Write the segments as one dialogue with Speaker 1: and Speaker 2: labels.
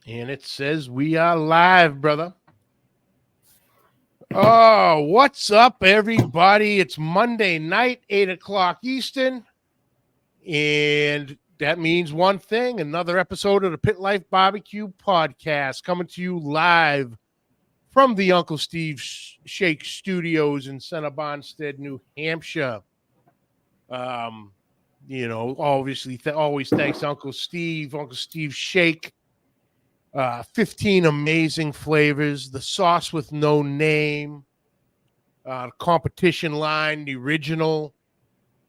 Speaker 1: And it says we are live, brother. Oh, what's up, everybody? It's Monday night, 8 o'clock Eastern. And that means one thing, another episode of the Pit Life BBQ podcast coming to you live from the Uncle Steve Shake Studios in Center Bonstead, New Hampshire. Obviously, always thanks Uncle Steve Shake. 15 amazing flavors, the sauce with no name, competition line, the original,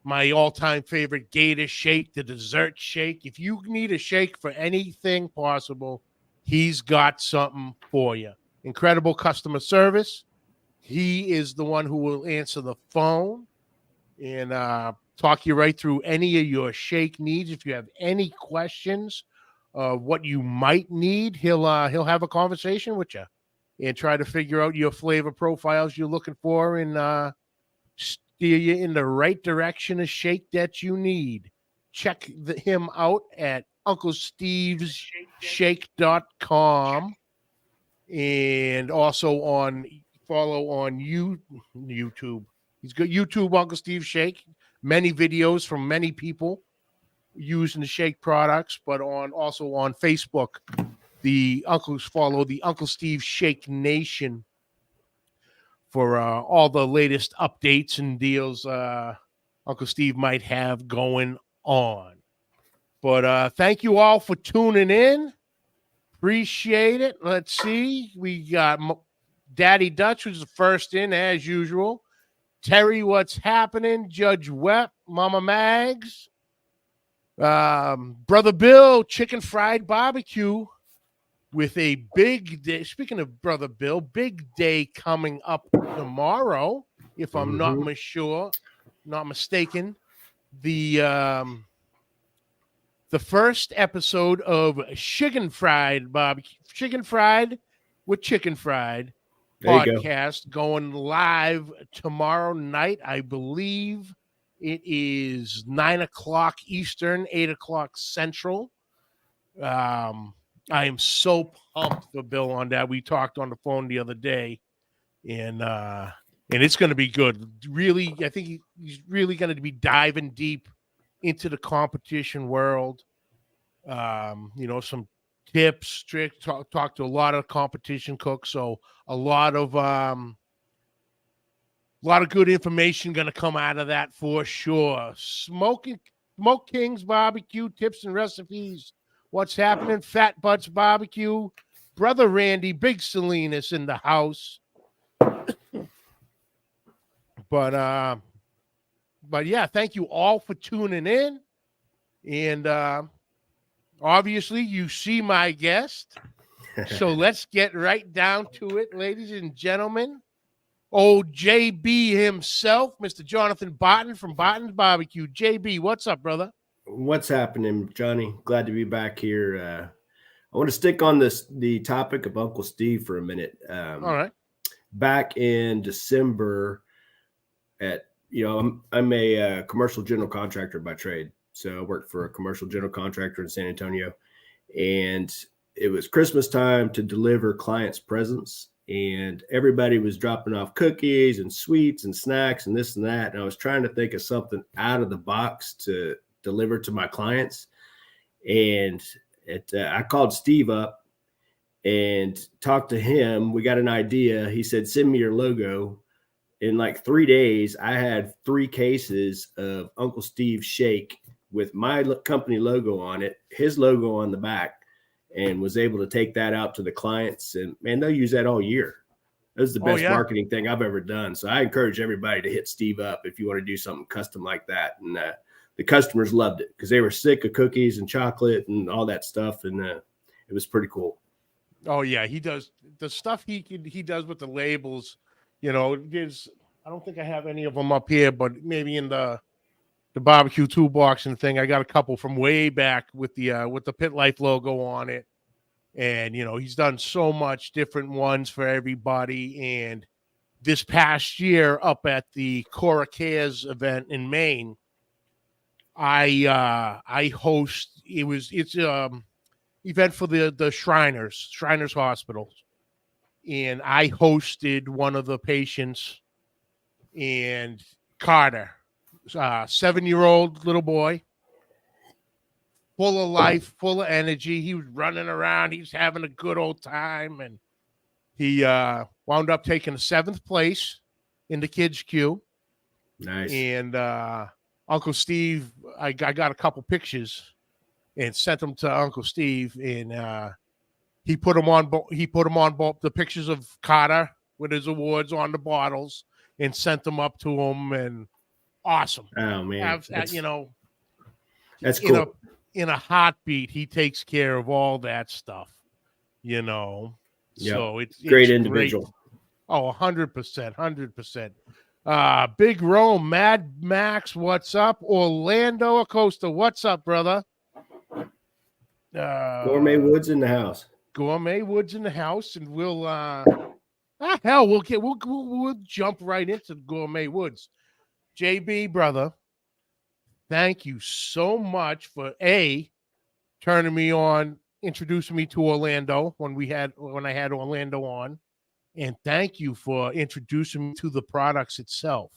Speaker 1: my all-time favorite Gator shake, the dessert shake. If you need a shake for anything possible, he's got something for you. Incredible customer service. He is the one who will answer the phone and talk you right through any of your shake needs. If you have any questions, what you might need, he'll have a conversation with you and try to figure out your flavor profiles you're looking for and steer you in the right direction of shake that you need. Check him out at UncleStevesShake.com and also follow on YouTube. He's got YouTube Uncle Steve Shake. Many videos from many people using the shake products, but also on Facebook, the uncles follow the Uncle Steve Shake Nation for all the latest updates and deals Uncle Steve might have going on. But thank you all for tuning in. Appreciate it. Let's see. We got Daddy Dutch, who's the first in, as usual. Terry, what's happening? Judge Wet, Mama Mags. Brother Bill, chicken fried barbecue with a big day. Speaking of Brother Bill, big day coming up tomorrow, if I'm not mistaken. The first episode of Chicken Fried Barbecue, Chicken Fried with Chicken Fried podcast going live tomorrow night. I believe it is 9 o'clock Eastern, 8 o'clock Central. I am so pumped for Bill on that. We talked on the phone the other day, and it's going to be good. Really, I think he's really going to be diving deep into the competition world. Some tips, tricks. Talk to a lot of competition cooks, so a lot of good information going to come out of that for sure. Smoke King's Barbecue, tips and recipes. What's happening? Fat Butts Barbecue. Brother Randy, Big Salinas in the house. But yeah, thank you all for tuning in. And obviously, you see my guest. So let's get right down to it, ladies and gentlemen. Old JB himself, Mr. Jonathan Barton from Barton BBQ. JB, what's up, brother?
Speaker 2: What's happening, Johnny? Glad to be back here. I want to stick on the topic of Uncle Steve for a minute.
Speaker 1: All right.
Speaker 2: Back in December, I'm a commercial general contractor by trade. So I worked for a commercial general contractor in San Antonio, and it was Christmas time to deliver clients' presents. And everybody was dropping off cookies and sweets and snacks and this and that. And I was trying to think of something out of the box to deliver to my clients. And I called Steve up and talked to him. We got an idea. He said, send me your logo. In like 3 days, I had 3 cases of Uncle Steve Shake with my company logo on it, his logo on the back, and was able to take that out to the clients. And man, they'll use that all year. That was the best marketing thing I've ever done. So I encourage everybody to hit Steve up if you want to do something custom like that. And the customers loved it because they were sick of cookies and chocolate and all that stuff. And it was pretty cool.
Speaker 1: Oh yeah. He does the stuff he does with the labels. I don't think I have any of them up here, but maybe in the barbecue toolbox and thing, I got a couple from way back with the Pit Life logo on it. And, he's done so much different ones for everybody. And this past year up at the Cora Cares event in Maine, I host, it's event for the Shriners Hospital, and I hosted one of the patients, and Carter, 7-year-old little boy, full of life, full of energy. He was running around. He was having a good old time, and he wound up taking 7th place in the kids' queue.
Speaker 2: Nice.
Speaker 1: And Uncle Steve, I got a couple pictures and sent them to Uncle Steve, and he put them on. He put them on both the pictures of Carter with his awards on the bottles, and sent them up to him. And awesome.
Speaker 2: Oh man,
Speaker 1: that's
Speaker 2: cool.
Speaker 1: In a heartbeat, he takes care of all that stuff. Yep. So it's
Speaker 2: great individual.
Speaker 1: Great. Oh, 100%, 100%. Big Rome, Mad Max, what's up? Orlando Acosta, what's up, brother?
Speaker 2: Gourmet Woods in the house.
Speaker 1: Gourmet Woods in the house, and we'll we'll jump right into Gourmet Woods. JB, brother, thank you so much for turning me on, introducing me to Orlando when I had Orlando on, and thank you for introducing me to the products itself.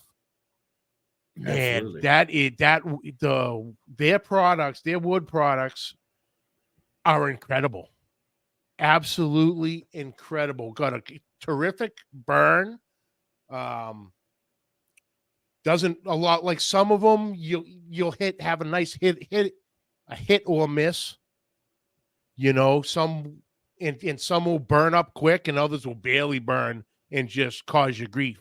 Speaker 2: Absolutely.
Speaker 1: And their products, their wood products, are incredible. Absolutely incredible. Got a terrific burn. Doesn't a lot like some of them you'll have a nice hit or miss. Some and some will burn up quick and others will barely burn and just cause you grief.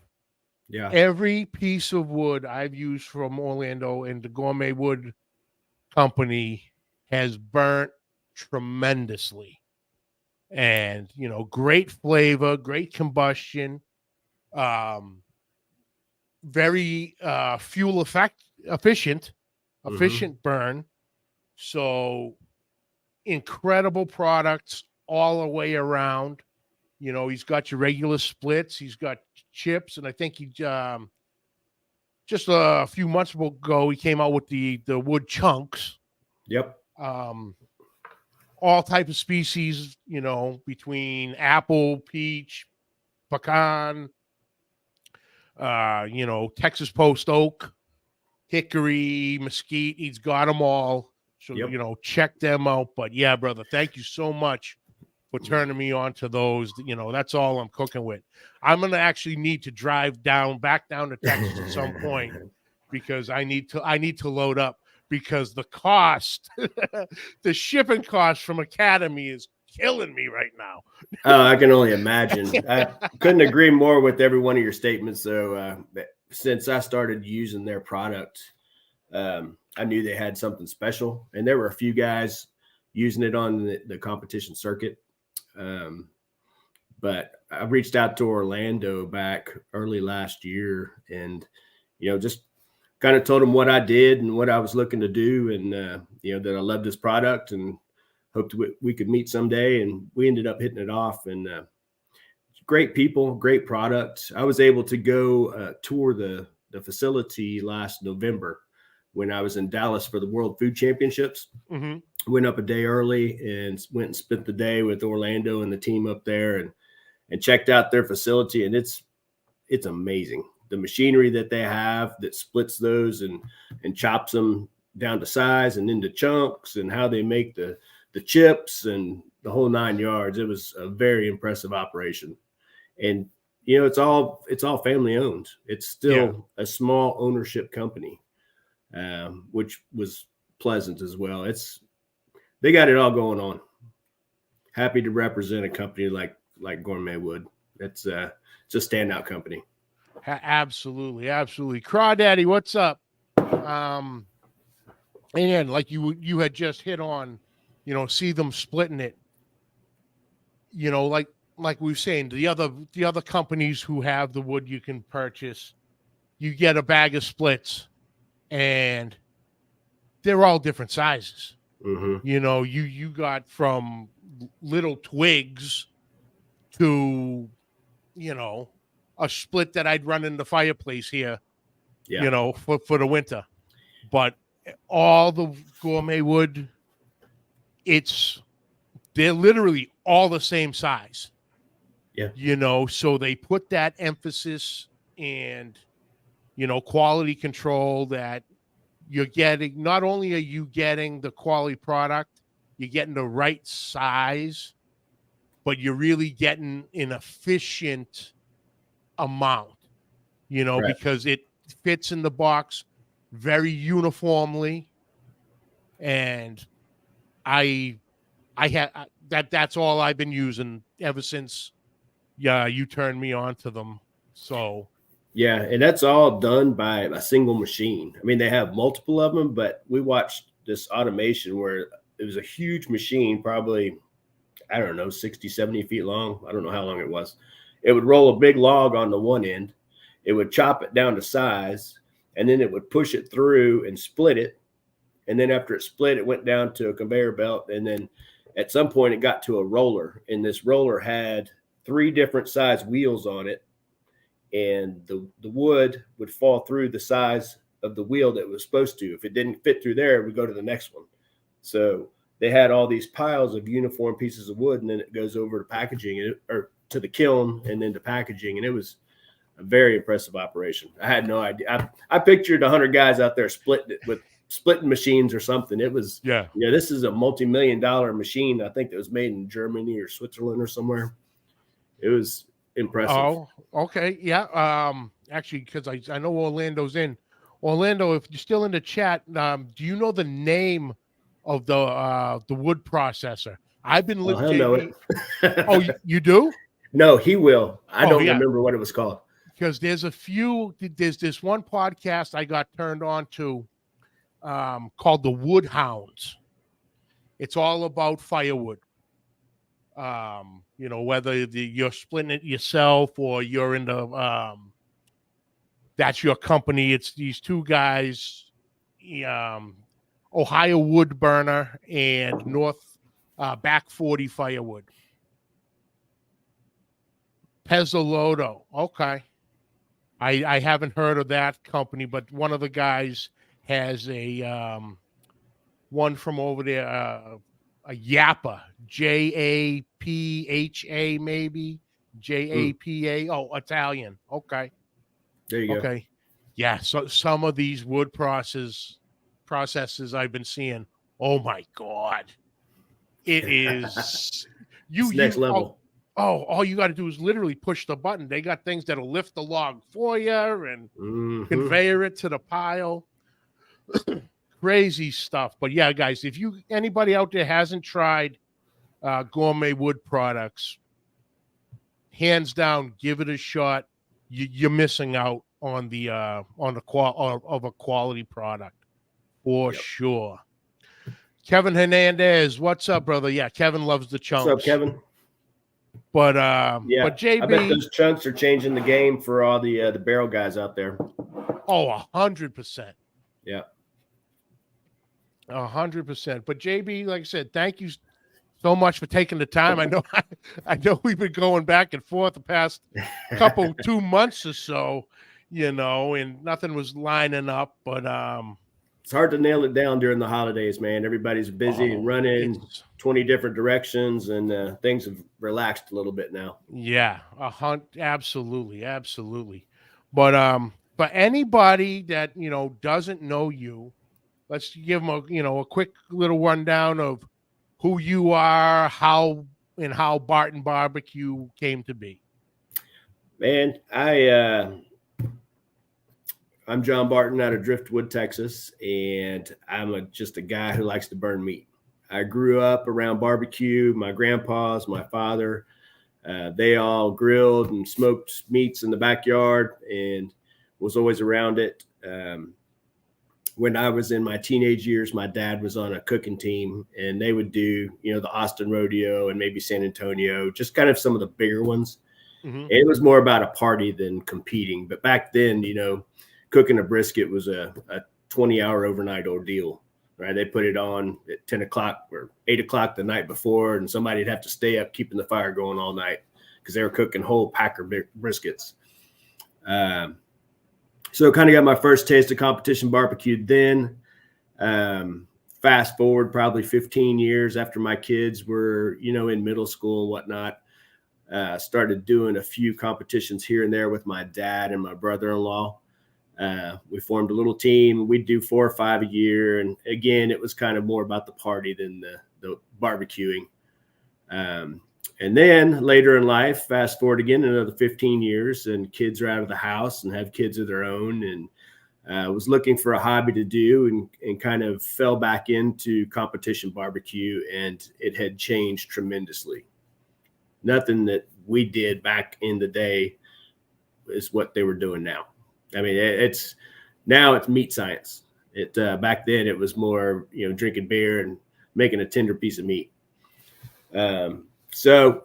Speaker 2: Yeah.
Speaker 1: Every piece of wood I've used from Orlando and the Gourmet Wood Company has burnt tremendously. And, great flavor, great combustion, very fuel efficient burn. So incredible products all the way around. He's got your regular splits, he's got chips, and I think he just a few months ago he came out with the wood chunks.
Speaker 2: Yep.
Speaker 1: All type of species, between apple, peach, pecan, Texas post oak, hickory, mesquite. He's got them all. So, check them out. But yeah, brother, thank you so much for turning me on to those. That's all I'm cooking with. I'm going to actually need to drive back down to Texas at some point because I need to load up. Because the cost, the shipping cost from Academy is killing me right now.
Speaker 2: Oh, I can only imagine. I couldn't agree more with every one of your statements. So since I started using their product, I knew they had something special. And there were a few guys using it on the competition circuit. But I reached out to Orlando back early last year and, just kind of told them what I did and what I was looking to do, and that I loved this product and hoped we could meet someday. And we ended up hitting it off. And great people, great product. I was able to go tour the facility last November when I was in Dallas for the World Food Championships. Mm-hmm. Went up a day early and went and spent the day with Orlando and the team up there and checked out their facility, and it's amazing. The machinery that they have that splits those and chops them down to size and into chunks, and how they make the chips and the whole 9 yards. It was a very impressive operation. And, it's all family owned. It's still a small ownership company, which was pleasant as well. They got it all going on. Happy to represent a company like Gourmet Wood. It's a standout company.
Speaker 1: Absolutely. Crawdaddy, what's up? And like you had just hit on, see them splitting it. Like we were saying, the other companies who have the wood you can purchase, you get a bag of splits, and they're all different sizes. Mm-hmm. You got from little twigs to, a split that I'd run in the fireplace here, for the winter. But all the Gourmet Wood, it's they're literally all the same size.
Speaker 2: Yeah.
Speaker 1: You know, so they put that emphasis and, you know, quality control that you're getting. Not only are you getting the quality product, you're getting the right size, but you're really getting an efficient amount, you know,
Speaker 2: Right.
Speaker 1: because it fits in the box very uniformly. And I had that's all I've been using ever since you turned me on to them. So
Speaker 2: Yeah, and that's all done by a single machine. I mean, they have multiple of them, but we watched this automation where it was a huge machine, probably, I don't know, 60, 70 feet long. I don't know how long it was. It would roll a big log on the one end. It would chop it down to size, and then it would push it through and split it. And then after it split, it went down to a conveyor belt. And then at some point, it got to a roller. And this roller had 3 different size wheels on it. And the wood would fall through the size of the wheel that it was supposed to. If it didn't fit through there, it would go to the next one. So they had all these piles of uniform pieces of wood, and then it goes over to packaging or to the kiln and then to packaging. And it was a very impressive operation. I had no idea. I pictured 100 guys out there splitting it with splitting machines or something. It was, this is a multi-million-dollar machine. I think that was made in Germany or Switzerland or somewhere. It was impressive.
Speaker 1: Oh, okay. Yeah. Actually, because I know Orlando's in. Orlando, if you're still in the chat, do you know the name of the wood processor? I've been
Speaker 2: listening. He'll know it.
Speaker 1: Oh, you do?
Speaker 2: No, he will. I don't remember what it was called.
Speaker 1: Because there's this one podcast I got turned on to called The Wood Hounds. It's all about firewood. You know, whether you're splitting it yourself or you're in the that's your company. It's these 2 guys, Ohio Wood Burner and North Back 40 Firewood. Pezzolotto. Okay. I haven't heard of that company, but one of the guys has a one from over there, a Yappa, Japha, maybe Japa. Oh, Italian. Okay.
Speaker 2: There you go.
Speaker 1: Okay. Yeah. So some of these wood processes I've been seeing. Oh my God. It is
Speaker 2: next level.
Speaker 1: All you got to do is literally push the button. They got things that'll lift the log for you and conveyor it to the pile. Crazy stuff. But yeah, guys, if anybody out there hasn't tried gourmet wood products, hands down, give it a shot. You're missing out on a quality product for sure. Kevin Hernandez, what's up, brother? Yeah, Kevin loves the chunks.
Speaker 2: What's up, Kevin?
Speaker 1: But but JB,
Speaker 2: I bet those chunks are changing the game for all the barrel guys out there.
Speaker 1: Oh, 100%.
Speaker 2: Yeah,
Speaker 1: 100%. But JB, like I said, thank you so much for taking the time. I know we've been going back and forth the past 2 months or so, you know, and nothing was lining up. But
Speaker 2: it's hard to nail it down during the holidays, man. Everybody's busy and running 20 different directions, and things have relaxed a little bit now.
Speaker 1: Yeah, absolutely. But for anybody that doesn't know you, let's give them a quick little rundown of who you are, how Barton BBQ came to be.
Speaker 2: Man, I'm John Barton out of Driftwood, Texas, and I'm just a guy who likes to burn meat. I grew up around barbecue. My grandpas, my father, they all grilled and smoked meats in the backyard and was always around it. When I was in my teenage years, my dad was on a cooking team, and they would do, the Austin Rodeo and maybe San Antonio, just kind of some of the bigger ones. Mm-hmm. It was more about a party than competing. But back then, cooking a brisket was a 20-hour overnight ordeal, right? They put it on at 10 o'clock or 8 o'clock the night before, and somebody'd have to stay up keeping the fire going all night because they were cooking whole packer briskets. So kind of got my first taste of competition barbecue then. fast forward probably 15 years after my kids were, in middle school and whatnot, started doing a few competitions here and there with my dad and my brother-in-law. We formed a little team. We'd do 4 or 5 a year. And again, it was kind of more about the party than the barbecuing. And then later in life, fast forward again, another 15 years, and kids are out of the house and have kids of their own. And was looking for a hobby to do and kind of fell back into competition barbecue. And it had changed tremendously. Nothing that we did back in the day is what they were doing now. I mean, now it's meat science. Back then it was more, drinking beer and making a tender piece of meat. So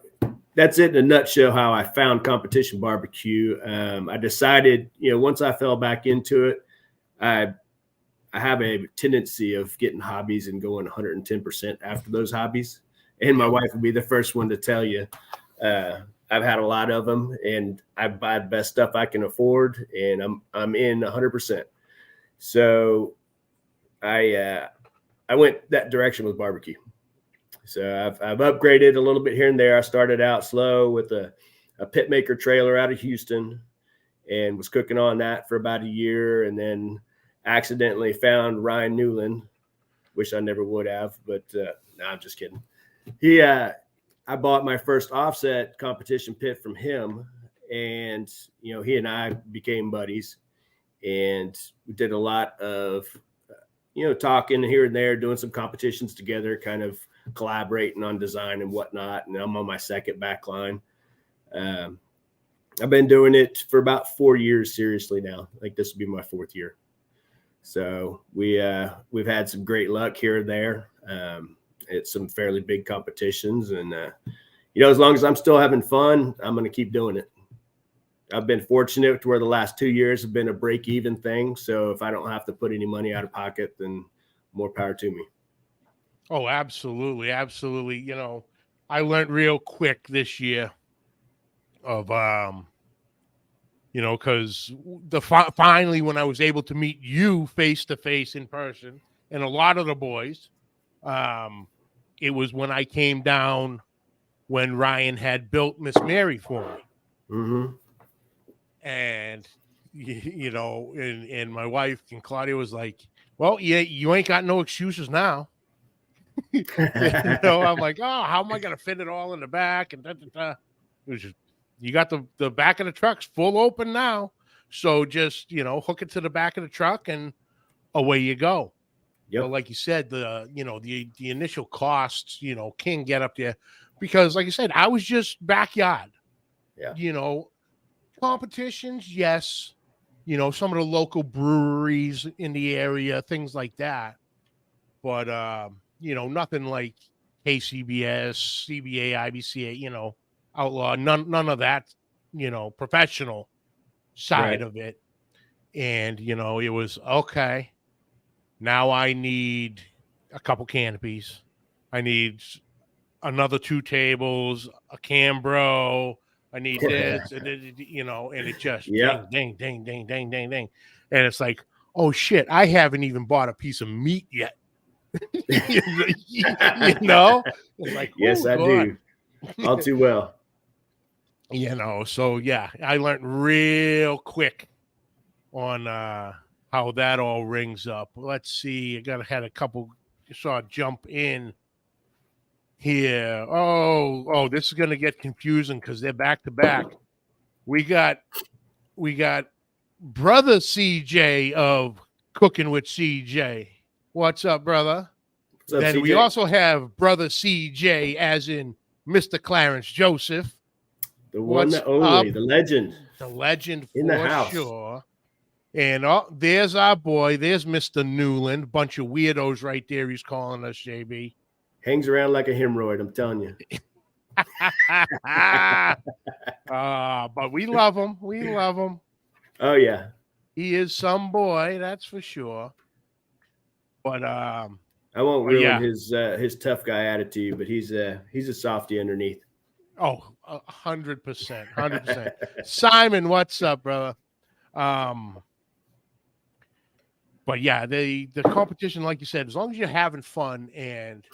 Speaker 2: that's it in a nutshell, how I found competition barbecue. I decided, once I fell back into it, I have a tendency of getting hobbies and going 110% after those hobbies. And my wife would be the first one to tell you, I've had a lot of them, and I buy the best stuff I can afford, and I'm in 100%. So I went that direction with barbecue. So I've upgraded a little bit here and there. I started out slow with a pit maker trailer out of Houston, and was cooking on that for about a year, and then accidentally found Ryan Newland. Wish I never would have, but no, I'm just kidding. I bought my first offset competition pit from him, and he and I became buddies, and we did a lot of talking here and there, doing some competitions together, kind of collaborating on design and whatnot. And I'm on my second back line. I've been doing it for about 4 years seriously now. Like, this will be my 4th year. So we've had some great luck here and there. It's some fairly big competitions, and as long as I'm still having fun, I'm going to keep doing it. I've been fortunate to where the last 2 years have been a break-even thing. So if I don't have to put any money out of pocket, then more power to me.
Speaker 1: Oh, absolutely, absolutely. I learned real quick this year of because finally when I was able to meet you face to face in person, and a lot of the boys. It was when I came down when Ryan had built Miss Mary for me.
Speaker 2: Mm-hmm.
Speaker 1: And, and my wife and Claudia was like, well, yeah, you ain't got no excuses now. I'm like, oh, how am I going to fit it all in the back? And It was just, you got the back of the truck's full open now. So just, hook it to the back of the truck and away you go.
Speaker 2: Yep.
Speaker 1: But like you said, the initial costs, can get up there because, like you said, I was just backyard.
Speaker 2: Yeah.
Speaker 1: Competitions, yes. Some of the local breweries in the area, things like that. But nothing like KCBS, CBA, IBCA, Outlaw, none of that, professional side of it. And it was okay. Now I need a couple canopies. I need another 2 tables, a Cambro. I need this, and it just ding, ding, ding, ding, ding, ding, ding. And it's like, oh shit, I haven't even bought a piece of meat yet. It's like,
Speaker 2: yes, I do. All too well.
Speaker 1: So yeah, I learned real quick on how that all rings up. Let's see. I had a couple saw jump in here. Oh, this is gonna get confusing because they're back to back. We got brother CJ of Cooking with CJ. What's up, brother?
Speaker 2: What's up,
Speaker 1: then
Speaker 2: CJ?
Speaker 1: We also have brother CJ, as in Mr. Clarence Joseph.
Speaker 2: The one that only, the legend.
Speaker 1: The legend
Speaker 2: in the house.
Speaker 1: Sure. And there's our boy. There's Mr. Newland. Bunch of weirdos right there. He's calling us, JB.
Speaker 2: Hangs around like a hemorrhoid, I'm telling you.
Speaker 1: But we love him. We love him.
Speaker 2: Oh, yeah.
Speaker 1: He is some boy, that's for sure. But
Speaker 2: I won't ruin his tough guy attitude, but he's a softie underneath.
Speaker 1: Oh, 100%. 100%. Simon, what's up, brother? but yeah, the competition, like you said, as long as you're having fun, and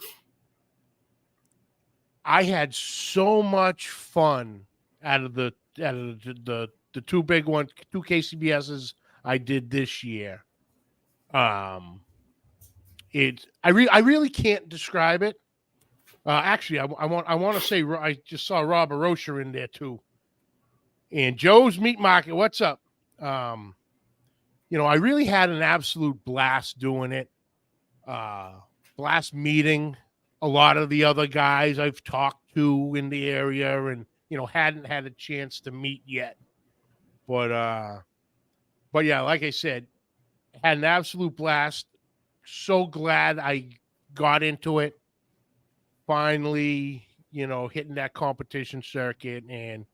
Speaker 1: I had so much fun out of the two big ones, two KCBSs I did this year. I really can't describe it. Actually, I want to say I just saw Rob Arosha in there too, and Joe's Meat Market. What's up? I really had an absolute blast doing it. Blast meeting a lot of the other guys I've talked to in the area, and hadn't had a chance to meet yet. But yeah, like I said, had an absolute blast. So glad I got into it. Finally, hitting that competition circuit, and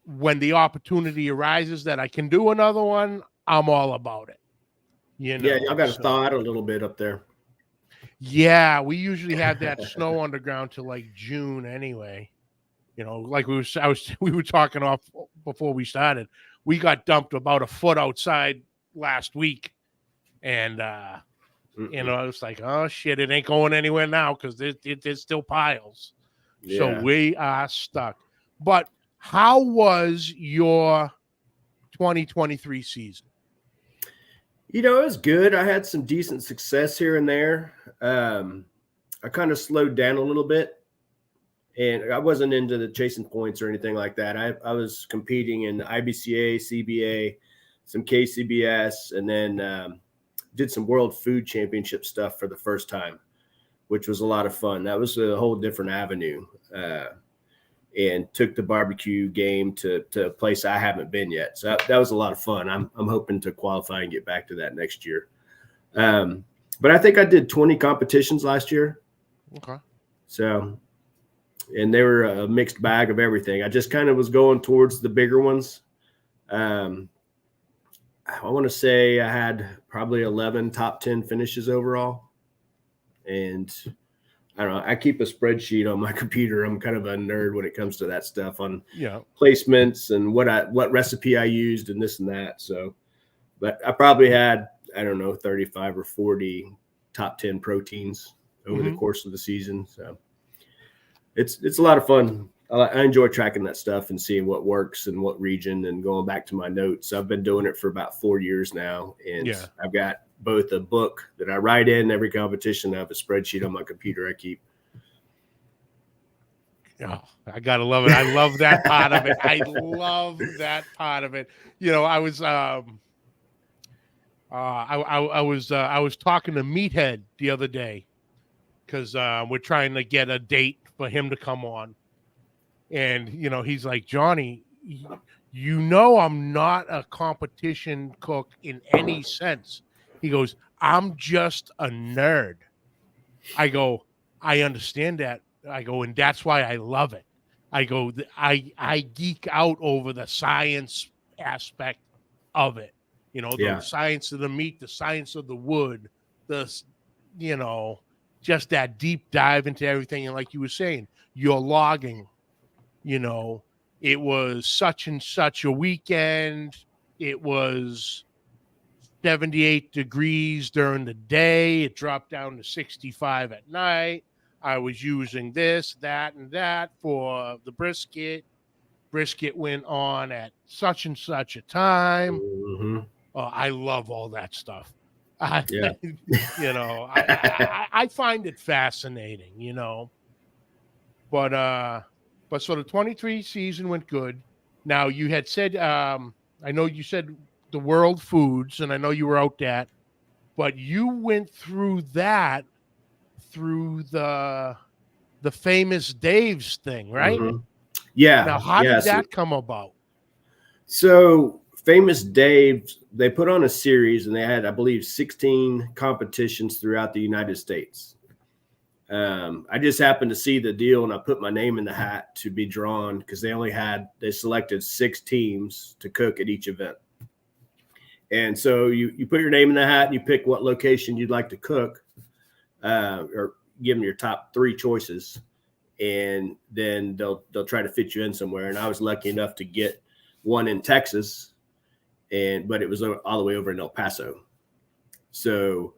Speaker 1: when the opportunity arises that I can do another one, I'm all about it.
Speaker 2: Yeah, y'all got to thaw out a little bit up there.
Speaker 1: Yeah, we usually have that snow underground till like June anyway. Like we were talking off before we started. We got dumped about a foot outside last week, and it's like, oh shit, it ain't going anywhere now because there's still piles. Yeah. So we are stuck. But how was your 2023 season?
Speaker 2: It was good. I had some decent success here and there. I kind of slowed down a little bit, and I wasn't into the chasing points or anything like that. I was competing in IBCA, CBA, some KCBS, and then did some World Food Championship stuff for the first time, which was a lot of fun. That was a whole different avenue, and took the barbecue game to a place I haven't been yet. So that was a lot of fun. I'm hoping to qualify and get back to that next year. But I think I did 20 competitions last year.
Speaker 1: Okay. So,
Speaker 2: and they were a mixed bag of everything. I just kind of was going towards the bigger ones. I want to say I had probably 11 top 10 finishes overall. And I don't know, I keep a spreadsheet on my computer. I'm kind of a nerd when it comes to that stuff on placements and what recipe I used and this and that. So, but I probably had, 35 or 40 top 10 proteins over the course of the season. So it's a lot of fun. I enjoy tracking that stuff and seeing what works and what region and going back to my notes. I've been doing it for about 4 years now. And I've got both a book that I write in every competition. I have a spreadsheet on my computer I keep.
Speaker 1: Oh, I gotta love it. I love that part of it. I love that part of it. I was I was talking to Meathead the other day because we're trying to get a date for him to come on, and he's like, Johnny, I'm not a competition cook in any sense. He goes, I'm just a nerd. I go, I understand that. I go, and that's why I love it. I go, I geek out over the science aspect of it. The science of the meat, the science of the wood, just that deep dive into everything. And like you were saying, you're logging, it was such and such a weekend. It was 78 degrees during the day. It dropped down to 65 at night. I was using this, that, and that for the brisket. Brisket went on at such and such a time.
Speaker 2: Mm-hmm.
Speaker 1: I love all that stuff. I find it fascinating, But so the 23 season went good. Now you had said, I know you said the World Foods, and I know you were out that, but you went through that through the famous Dave's thing, right?
Speaker 2: Mm-hmm. Yeah.
Speaker 1: Now, how did that come about?
Speaker 2: So Famous Dave, they put on a series and they had, I believe, 16 competitions throughout the United States. I just happened to see the deal and I put my name in the hat to be drawn because they selected 6 teams to cook at each event. And so you put your name in the hat and you pick what location you'd like to cook, or give them your top 3 choices. And then they'll try to fit you in somewhere. And I was lucky enough to get one in Texas, but it was all the way over in El Paso. So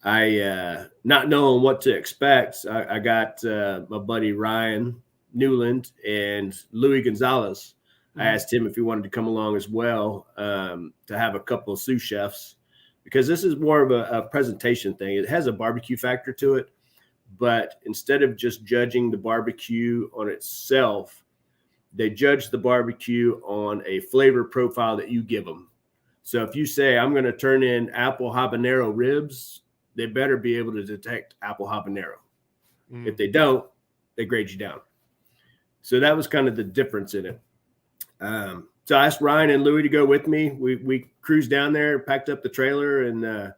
Speaker 2: I, not knowing what to expect, I got my buddy Ryan Newland and Louis Gonzalez. I asked him if he wanted to come along as well, to have a couple of sous chefs, because this is more of a presentation thing. It has a barbecue factor to it, but instead of just judging the barbecue on itself, they judge the barbecue on a flavor profile that you give them. So if you say, I'm going to turn in apple habanero ribs, they better be able to detect apple habanero. If they don't, they grade you down. So that was kind of the difference in it. So I asked Ryan and Louis to go with me. We cruised down there, packed up the trailer, and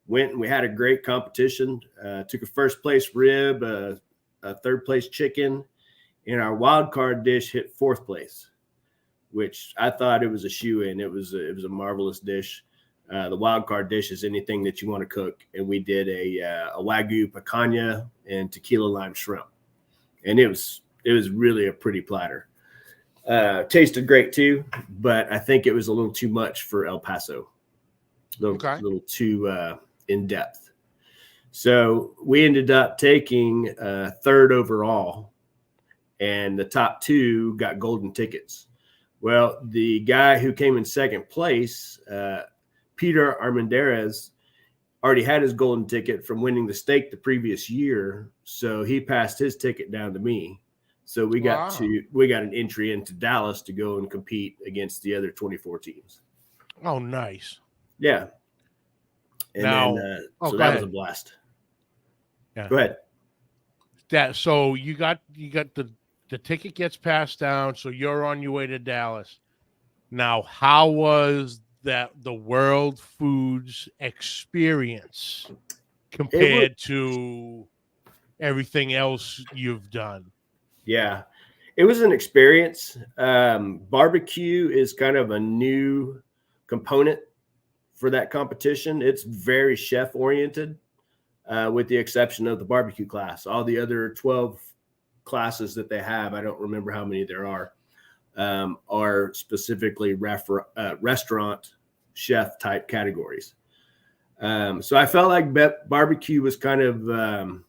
Speaker 2: went, and we had a great competition. Took a first place rib, a third place chicken, and our wild card dish hit fourth place, which I thought it was a shoe-in. It was a marvelous dish. The wild card dish is anything that you want to cook, and we did a Wagyu picanha and tequila lime shrimp, and it was really a pretty platter. Tasted great too, but I think it was a little too much for El Paso. A little too in depth. So we ended up taking third overall, and the top two got golden tickets. Well, the guy who came in second place, Peter Armendariz, already had his golden ticket from winning the steak the previous year, so he passed his ticket down to me. So we got an entry into Dallas to go and compete against the other 24 teams.
Speaker 1: Oh, nice.
Speaker 2: Yeah. And
Speaker 1: now,
Speaker 2: then so that was a blast.
Speaker 1: Yeah.
Speaker 2: Go ahead.
Speaker 1: So you got the ticket gets passed down, so you're on your way to Dallas. Now, how was the World Foods experience compared to everything else you've done?
Speaker 2: Yeah, it was an experience. Barbecue is kind of a new component for that competition. It's very chef oriented, with the exception of the barbecue class. All the other 12 classes that they have, I don't remember how many there are specifically restaurant chef type categories. So I felt like barbecue was kind of,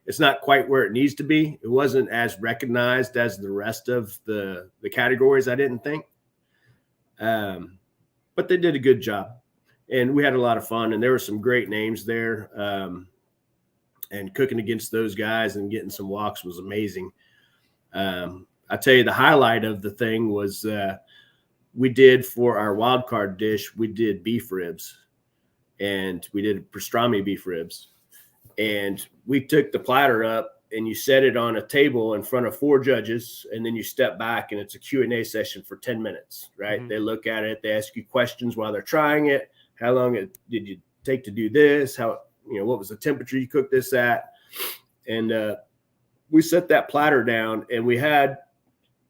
Speaker 2: it's not quite where it needs to be. It wasn't as recognized as the rest of the categories, I didn't think. But they did a good job, and we had a lot of fun, and there were some great names there. And cooking against those guys and getting some walks was amazing. I tell you, the highlight of the thing was we did, for our wild card dish, we did beef ribs, and we did pastrami beef ribs. And we took the platter up, and you set it on a table in front of 4 judges, and then you step back, and it's a Q&A session for 10 minutes, right? Mm-hmm. They look at it. They ask you questions while they're trying it. How long did you take to do this? What was the temperature you cooked this at? And we set that platter down, and we had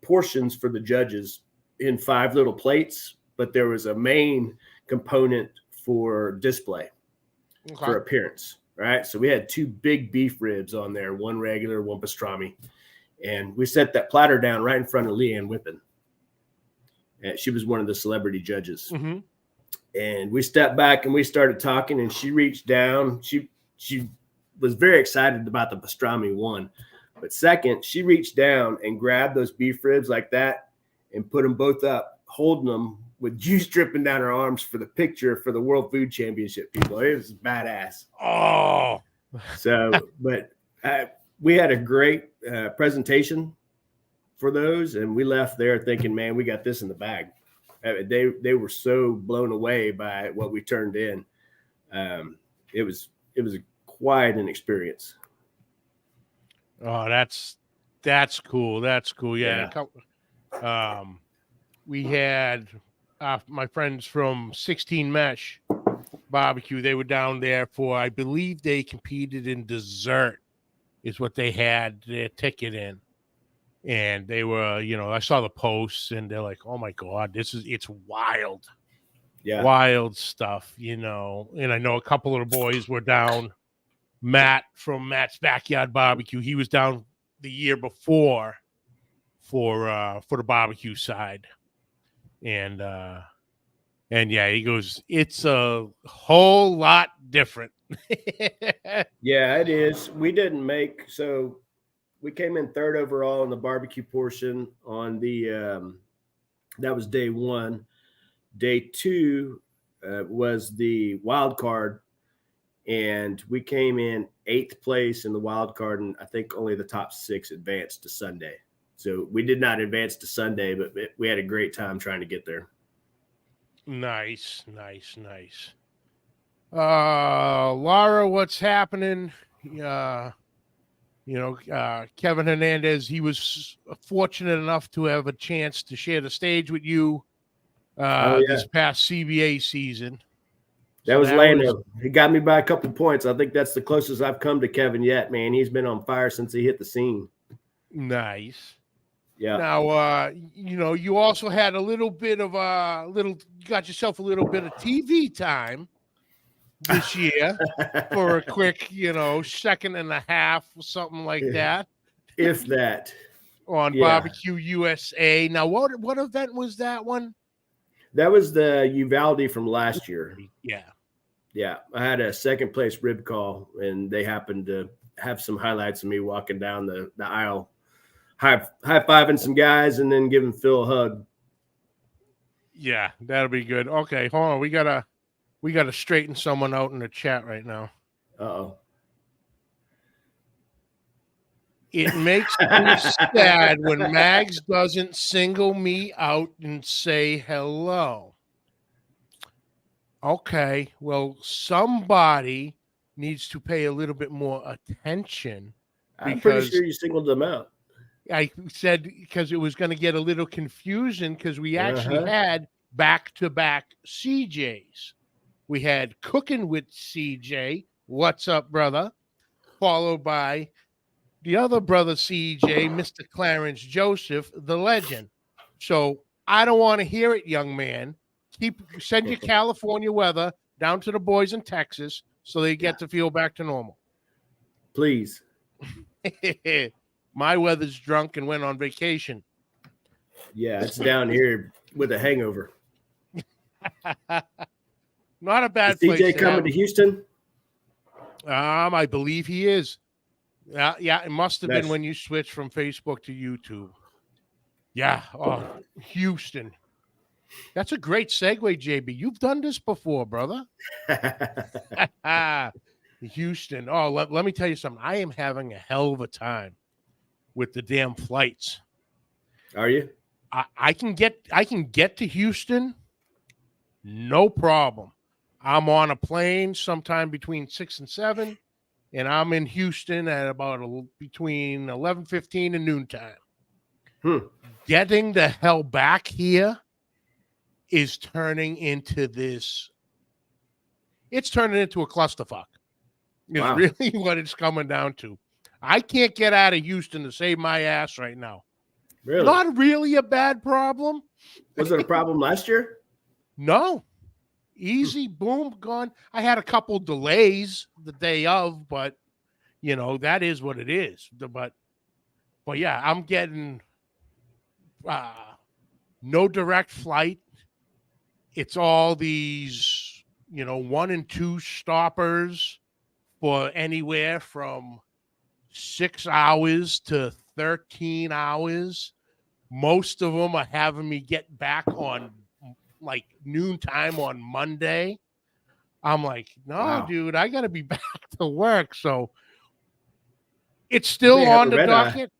Speaker 2: portions for the judges in 5 little plates, but there was a main component for display, for appearance. Right. So we had 2 big beef ribs on there, 1 regular, 1 pastrami. And we set that platter down right in front of Leanne Whippen. And she was one of the celebrity judges. Mm-hmm. And we stepped back and we started talking, and she reached down. She was very excited about the pastrami, 1. But second, she reached down and grabbed those beef ribs like that and put them both up, holding them with juice dripping down her arms for the picture for the World Food Championship, people. It was badass.
Speaker 1: Oh,
Speaker 2: so, but we had a great presentation for those, and we left there thinking, man, we got this in the bag. They were so blown away by what we turned in. It was quite an experience.
Speaker 1: Oh, that's cool. That's cool. Yeah. We had my friends from 16 Mesh Barbecue. They were down there for, I believe they competed in dessert is what they had their ticket in. And they were, I saw the posts, and they're like, oh my God, it's wild. Yeah. Wild stuff, and I know a couple of the boys were down. Matt from Matt's Backyard Barbecue, he was down the year before for the barbecue side. And And yeah, he goes, it's a whole lot different.
Speaker 2: Yeah, it is. We didn't make so we came in third overall in the barbecue portion on the that was day one. Day two was the wild card, and we came in eighth place in the wild card, and I think only the top 6 advanced to Sunday. So we did not advance to Sunday, but we had a great time trying to get there.
Speaker 1: Nice. Laura, what's happening? Kevin Hernandez, he was fortunate enough to have a chance to share the stage with you this past CBA season.
Speaker 2: That was Lando. He got me by a couple points. I think that's the closest I've come to Kevin yet, man. He's been on fire since he hit the scene.
Speaker 1: Nice.
Speaker 2: Yeah.
Speaker 1: Now, you also had a little bit of got yourself a little bit of TV time this year for a quick, second and a half or something like that.
Speaker 2: If that.
Speaker 1: On Barbecue USA. Now, what event was that one?
Speaker 2: That was the Uvalde from last year.
Speaker 1: Yeah.
Speaker 2: Yeah. I had a second place rib call, and they happened to have some highlights of me walking down the aisle, high-fiving some guys and then giving Phil a hug.
Speaker 1: Yeah, that'll be good. Okay, hold on. We gotta straighten someone out in the chat right now.
Speaker 2: Uh-oh.
Speaker 1: It makes me sad when Mags doesn't single me out and say hello. Okay, well, somebody needs to pay a little bit more attention.
Speaker 2: I'm pretty sure you singled them out.
Speaker 1: I said because it was going to get a little confusing because we actually had back-to-back CJs. We had Cooking with CJ, what's up, brother? Followed by the other brother CJ, Mr. Clarence Joseph, the legend. So I don't want to hear it, young man. Send your California weather down to the boys in Texas so they get to feel back to normal.
Speaker 2: Please.
Speaker 1: My weather's drunk and went on vacation.
Speaker 2: Yeah, it's down here with a hangover.
Speaker 1: Not a bad
Speaker 2: Is
Speaker 1: place.
Speaker 2: CJ coming to Houston?
Speaker 1: I believe he is. Yeah, it must have been when you switched from Facebook to YouTube. Yeah, Houston. That's a great segue, JB. You've done this before, brother. Houston. Oh, let me tell you something. I am having a hell of a time with the damn flights.
Speaker 2: Are you?
Speaker 1: I can get to Houston, no problem. I'm on a plane sometime between 6 and 7, and I'm in Houston at about between 11:15 and noontime. Getting the hell back here is turning into this. It's turning into a clusterfuck. Is really what it's coming down to. I can't get out of Houston to save my ass right now.
Speaker 2: Really?
Speaker 1: Not really a bad problem.
Speaker 2: Was it a problem last year?
Speaker 1: No. Easy, boom, gone. I had a couple delays the day of, but that is what it is. But yeah, I'm getting no direct flight. It's all these, 1 and 2 stoppers for anywhere from 6 hours to 13 hours. Most of them are having me get back on like noontime on Monday. I'm like, no, dude, I got to be back to work. So it's still on the docket.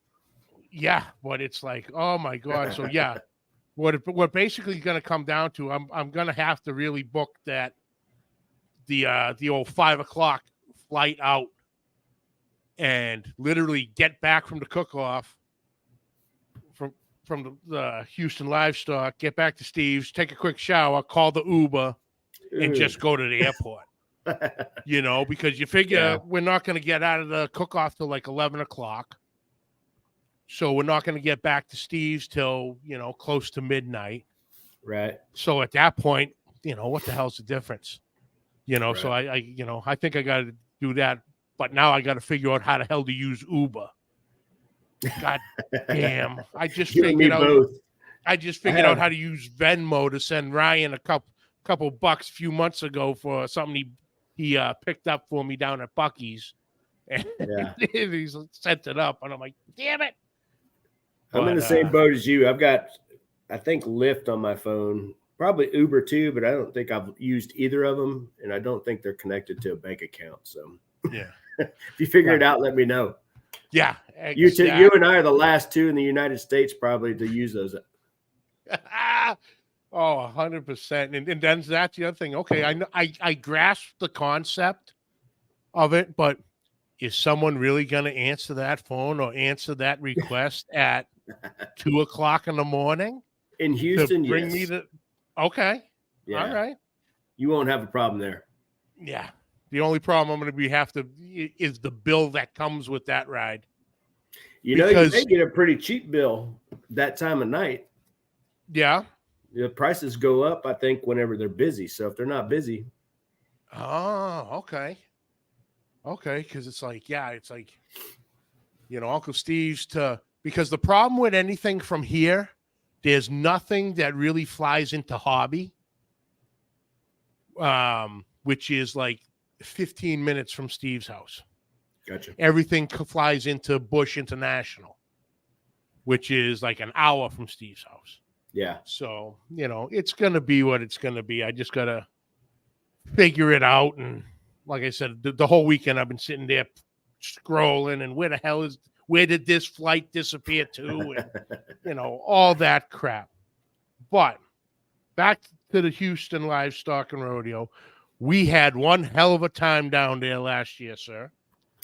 Speaker 1: Yeah, but it's like, oh my God. So yeah, what basically going to come down to, I'm going to have to really book that the old 5 o'clock flight out and literally get back from the cook-off from the Houston Livestock, get back to Steve's, take a quick shower, call the Uber, and just go to the airport. Because you figure we're not going to get out of the cook-off till like 11 o'clock. So we're not going to get back to Steve's till, close to midnight.
Speaker 2: Right.
Speaker 1: So at that point, what the hell's the difference? Right. So I think I got to do that. But now I got to figure out how the hell to use Uber. God damn. I just figured out how to use Venmo to send Ryan a couple couple bucks a few months ago for something he picked up for me down at Bucky's, and
Speaker 2: Yeah.
Speaker 1: he's sent it up, and I'm like, damn it.
Speaker 2: I'm in
Speaker 1: But,
Speaker 2: the same boat as you. I've got, I think, Lyft on my phone, probably Uber too, but I don't think I've used either of them, and I don't think they're connected to a bank account. So,
Speaker 1: yeah,
Speaker 2: if you figure
Speaker 1: Yeah.
Speaker 2: it out, let me know.
Speaker 1: yeah,
Speaker 2: You
Speaker 1: exactly.
Speaker 2: and I are the last two in the United States probably to use those.
Speaker 1: Oh, 100%. And then that's the other thing. Okay, I know I grasp the concept of it, but is someone really going to answer that phone or answer that request at 2:00 in the morning
Speaker 2: In
Speaker 1: to
Speaker 2: Houston,
Speaker 1: bring me
Speaker 2: yes.
Speaker 1: to? Okay, all
Speaker 2: Yeah.
Speaker 1: right,
Speaker 2: You won't have a problem there.
Speaker 1: yeah. The only problem I'm going to be is the bill that comes with that ride.
Speaker 2: You know, you may
Speaker 1: Because
Speaker 2: get a pretty cheap bill that time of night.
Speaker 1: yeah.
Speaker 2: The prices go up, I think, whenever they're busy. So if they're not busy,
Speaker 1: Oh, okay. Okay, because it's like, Uncle Steve's because the problem with anything from here, there's nothing that really flies into hobby, which is like 15 minutes from Steve's house.
Speaker 2: gotcha.
Speaker 1: Everything flies into Bush International, which is like an hour from Steve's house.
Speaker 2: Yeah.
Speaker 1: So, it's going to be what it's going to be. I just got to figure it out. And like I said, the whole weekend I've been sitting there scrolling and where did this flight disappear to? And, all that crap. But back to the Houston Livestock and Rodeo. We had one hell of a time down there last year, sir.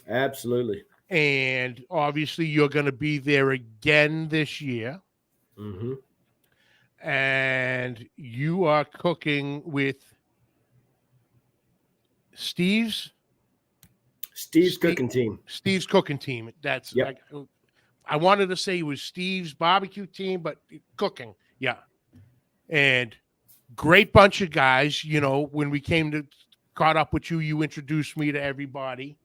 Speaker 2: Absolutely.
Speaker 1: And obviously you're going to be there again this year.
Speaker 2: Mm-hmm.
Speaker 1: And you are cooking with Steve's
Speaker 2: cooking team.
Speaker 1: Steve's cooking team. That's
Speaker 2: Yep.
Speaker 1: like, I wanted to say it was Steve's barbecue team, but cooking. Yeah. And great bunch of guys. When we caught up with you, you introduced me to everybody.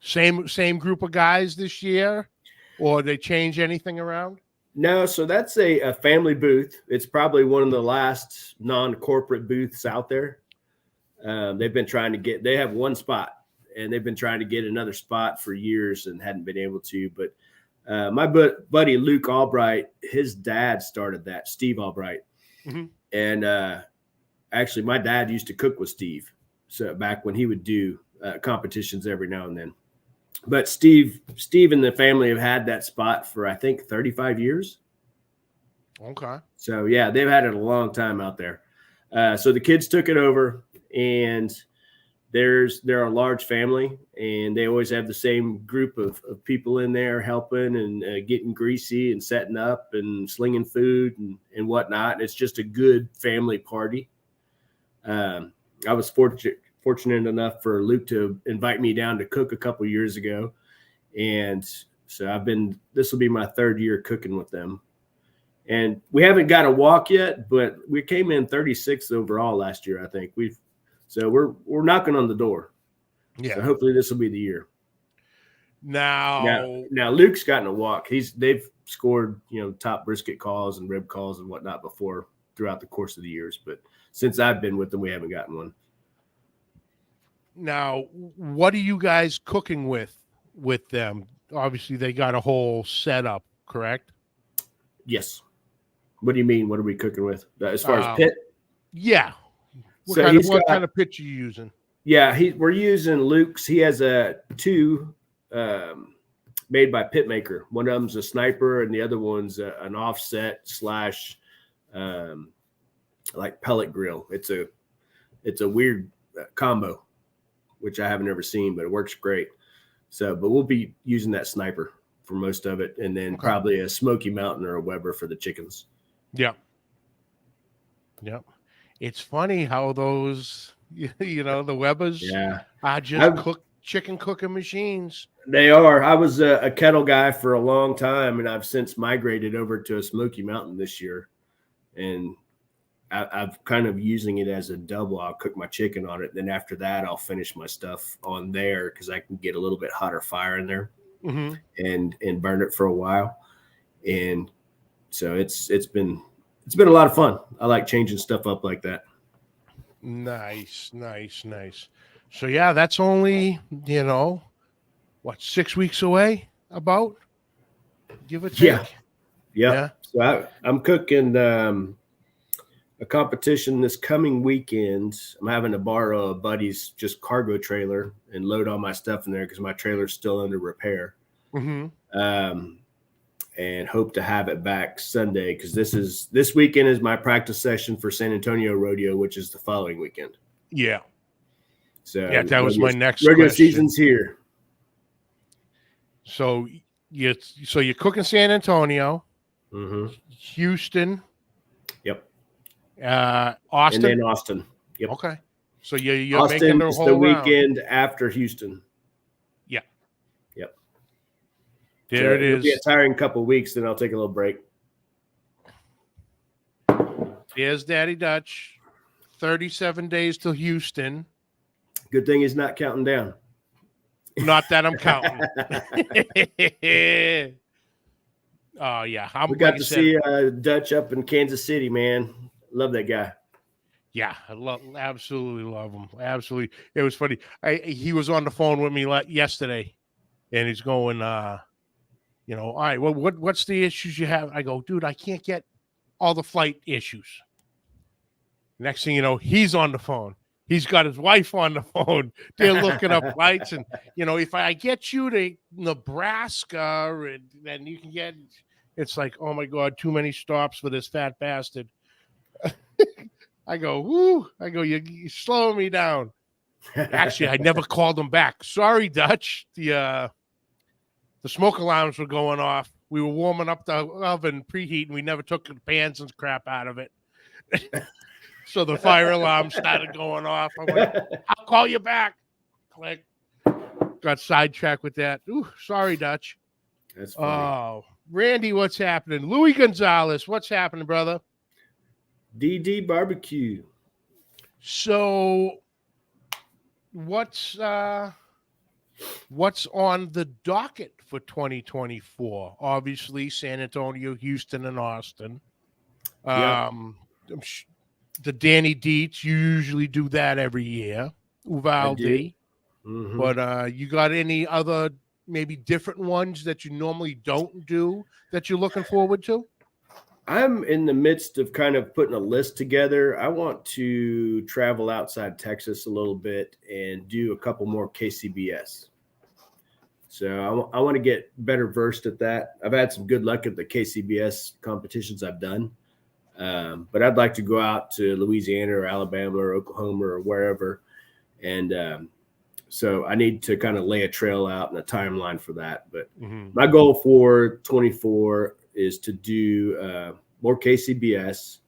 Speaker 1: Same group of guys this year, or they change anything around?
Speaker 2: No, so that's a family booth. It's probably one of the last non-corporate booths out there. They've been trying to they have one spot, and they've been trying to get another spot for years and hadn't been able to. But my buddy Luke Albright, his dad started that, Steve Albright.
Speaker 1: Mm-hmm.
Speaker 2: And actually, my dad used to cook with Steve. So back when he would do competitions every now and then. But Steve and the family have had that spot for, I think, 35 years.
Speaker 1: Okay.
Speaker 2: So, yeah, they've had it a long time out there. So the kids took it over, and they're a large family, and they always have the same group of people in there helping and getting greasy and setting up and slinging food and whatnot. And it's just a good family party. I was fortunate enough for Luke to invite me down to cook a couple years ago. And so this will be my third year cooking with them. And we haven't got a walk yet, but we came in 36th overall last year, I think. So we're knocking on the door.
Speaker 1: Yeah.
Speaker 2: So hopefully this will be the year.
Speaker 1: Now
Speaker 2: Luke's gotten a walk. They've scored, top brisket calls and rib calls and whatnot before throughout the course of the years. But since I've been with them, we haven't gotten one.
Speaker 1: Now, what are you guys cooking with them? Obviously, they got a whole setup, correct?
Speaker 2: Yes. What do you mean? What are we cooking with as far as pit?
Speaker 1: Yeah. What kind of pit are you using?
Speaker 2: Yeah, we're using Luke's. He has two made by Pitmaker. One of them's a sniper, and the other one's an offset / like pellet grill. It's a weird combo, which I haven't ever seen, but it works great. So, but we'll be using that sniper for most of it, and then probably a Smoky Mountain or a Weber for the chickens.
Speaker 1: Yeah. Yep. It's funny how those, the Webers are just chicken cooking machines.
Speaker 2: They are. I was a kettle guy for a long time, and I've since migrated over to a Smoky Mountain this year. And I've kind of using it as a double. I'll cook my chicken on it. Then after that, I'll finish my stuff on there because I can get a little bit hotter fire in there and burn it for a while. And so it's been it's been a lot of fun. I like changing stuff up like that.
Speaker 1: Nice. So yeah, that's only, what, 6 weeks away, about, give or take.
Speaker 2: Yeah. So I'm cooking a competition this coming weekend. I'm having to borrow a buddy's just cargo trailer and load all my stuff in there because my trailer's still under repair. And hope to have it back Sunday because this weekend is my practice session for San Antonio Rodeo, which is the following weekend.
Speaker 1: Yeah.
Speaker 2: So
Speaker 1: yeah, that was my next
Speaker 2: rodeo
Speaker 1: question.
Speaker 2: season's here.
Speaker 1: So you're cooking San Antonio, Houston.
Speaker 2: Yep.
Speaker 1: Austin.
Speaker 2: And then Austin. Yep.
Speaker 1: Okay. So you're
Speaker 2: Austin
Speaker 1: making the
Speaker 2: is
Speaker 1: whole
Speaker 2: the
Speaker 1: round.
Speaker 2: weekend after Houston.
Speaker 1: Yeah.
Speaker 2: Yep.
Speaker 1: There it is.
Speaker 2: It'll be a tiring couple of weeks, then I'll take a little break.
Speaker 1: There's Daddy Dutch. 37 days till Houston.
Speaker 2: Good thing he's not counting down.
Speaker 1: Not that I'm counting. Oh, yeah.
Speaker 2: We got to see Dutch up in Kansas City, man. Love that guy.
Speaker 1: Yeah, absolutely love him. Absolutely. It was funny. He was on the phone with me yesterday, and he's going, all right, well, what's the issues you have? I go, dude, I can't get all the flight issues. Next thing you know, he's on the phone. He's got his wife on the phone. They're looking up flights. And, if I get you to Nebraska, and then you can get, it's like, oh, my God, too many stops for this fat bastard. I go, whoo. I go, you're slowing me down. Actually, I never called him back. Sorry, Dutch. The smoke alarms were going off. We were warming up the oven, preheating. We never took the pans and crap out of it. So the fire alarm started going off. I'm like, I'll call you back. Click. Got sidetracked with that. Ooh, sorry, Dutch.
Speaker 2: That's funny.
Speaker 1: Oh, Randy, what's happening? Louis Gonzalez, what's happening, brother?
Speaker 2: DD Barbecue.
Speaker 1: So what's on the docket for 2024? Obviously, San Antonio, Houston, and Austin. The Danny Dietz, you usually do that every year. Uvalde. But you got any other maybe different ones that you normally don't do that you're looking forward to?
Speaker 2: I'm in the midst of kind of putting a list together. I want to travel outside Texas a little bit and do a couple more KCBS. So I want to get better versed at that. I've had some good luck at the KCBS competitions I've done. But I'd like to go out to Louisiana or Alabama or Oklahoma or wherever. And so I need to kind of lay a trail out and a timeline for that. But my goal for 24 is to do more KCBS.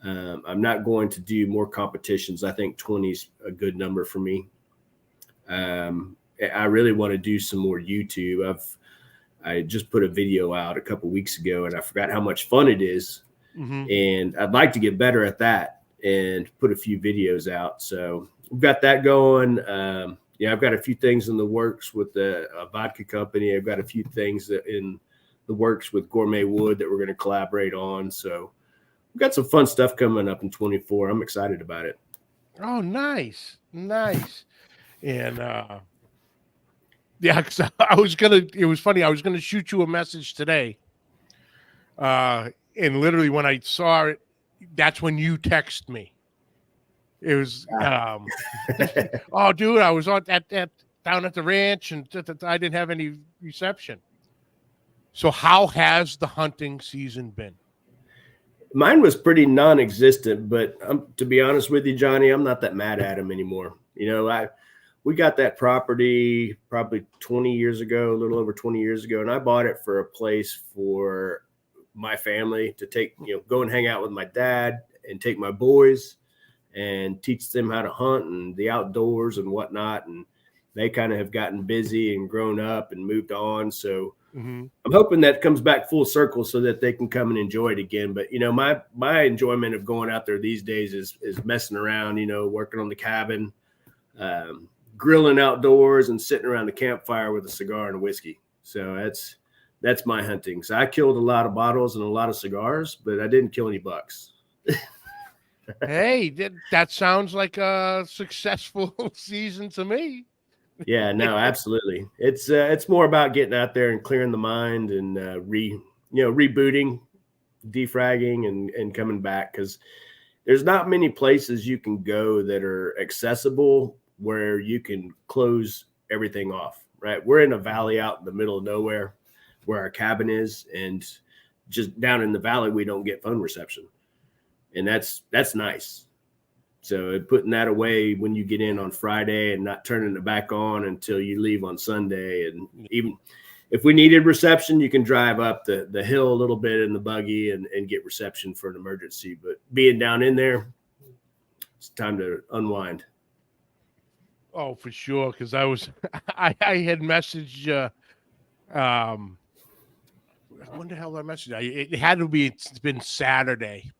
Speaker 2: I'm not going to do more competitions. I think 20 is a good number for me. I really want to do some more YouTube. I just put a video out a couple weeks ago, and I forgot how much fun it is. And I'd like to get better at that and put a few videos out. So we've got that going. I've got a few things in the works with a vodka company. I've got a few things in the works with Gourmet Wood that we're going to collaborate on. So we've got some fun stuff coming up in 24. I'm excited about it.
Speaker 1: Oh, nice. And because it was funny. I was going to shoot you a message today. And literally when I saw it, that's when you text me. It was, oh, dude, I was down at the ranch and I didn't have any reception. So how has the hunting season been?
Speaker 2: Mine was pretty non-existent, but to be honest with you, Johnny, I'm not that mad at him anymore. We got that property probably 20 years ago, a little over 20 years ago, and I bought it for a place for my family to take, go and hang out with my dad and take my boys and teach them how to hunt and the outdoors and whatnot. And they kind of have gotten busy and grown up and moved on. So I'm hoping that comes back full circle so that they can come and enjoy it again. But, my enjoyment of going out there these days is messing around, working on the cabin, grilling outdoors and sitting around the campfire with a cigar and a whiskey. So That's my hunting. So I killed a lot of bottles and a lot of cigars, but I didn't kill any bucks.
Speaker 1: Hey, that sounds like a successful season to me.
Speaker 2: Yeah, no, absolutely. It's more about getting out there and clearing the mind and rebooting, defragging, and coming back, because there's not many places you can go that are accessible where you can close everything off. Right, we're in a valley out in the middle of nowhere where our cabin is, and just down in the valley we don't get phone reception, and that's nice. So putting that away when you get in on Friday and not turning it back on until you leave on Sunday. And even if we needed reception, you can drive up the hill a little bit in the buggy and get reception for an emergency. But being down in there, it's time to unwind.
Speaker 1: Oh, for sure. Because I had messaged when the hell did I message? It had to be. It's been Saturday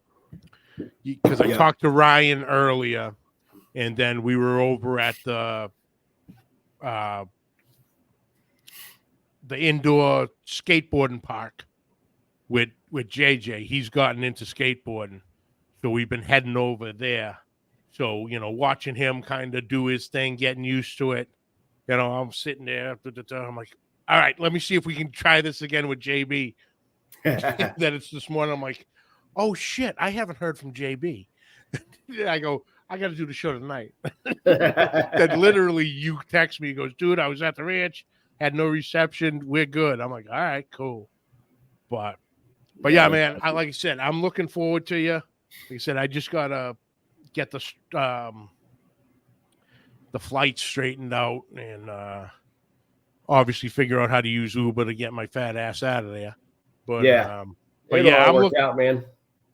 Speaker 1: because I talked to Ryan earlier, and then we were over at the indoor skateboarding park with JJ. He's gotten into skateboarding, so we've been heading over there. So watching him kind of do his thing, getting used to it. I'm sitting there. I'm like, all right, let me see if we can try this again with JB. Then it's this morning. I'm like, oh shit, I haven't heard from JB. I go, I got to do the show tonight. Then literally you text me. He goes, dude, I was at the ranch, had no reception. We're good. I'm like, all right, cool. But yeah, man, like I said, I'm looking forward to you. Like I said, I just got to get the flight straightened out and obviously figure out how to use Uber to get my fat ass out of there. But
Speaker 2: but yeah, I'm looking out, man.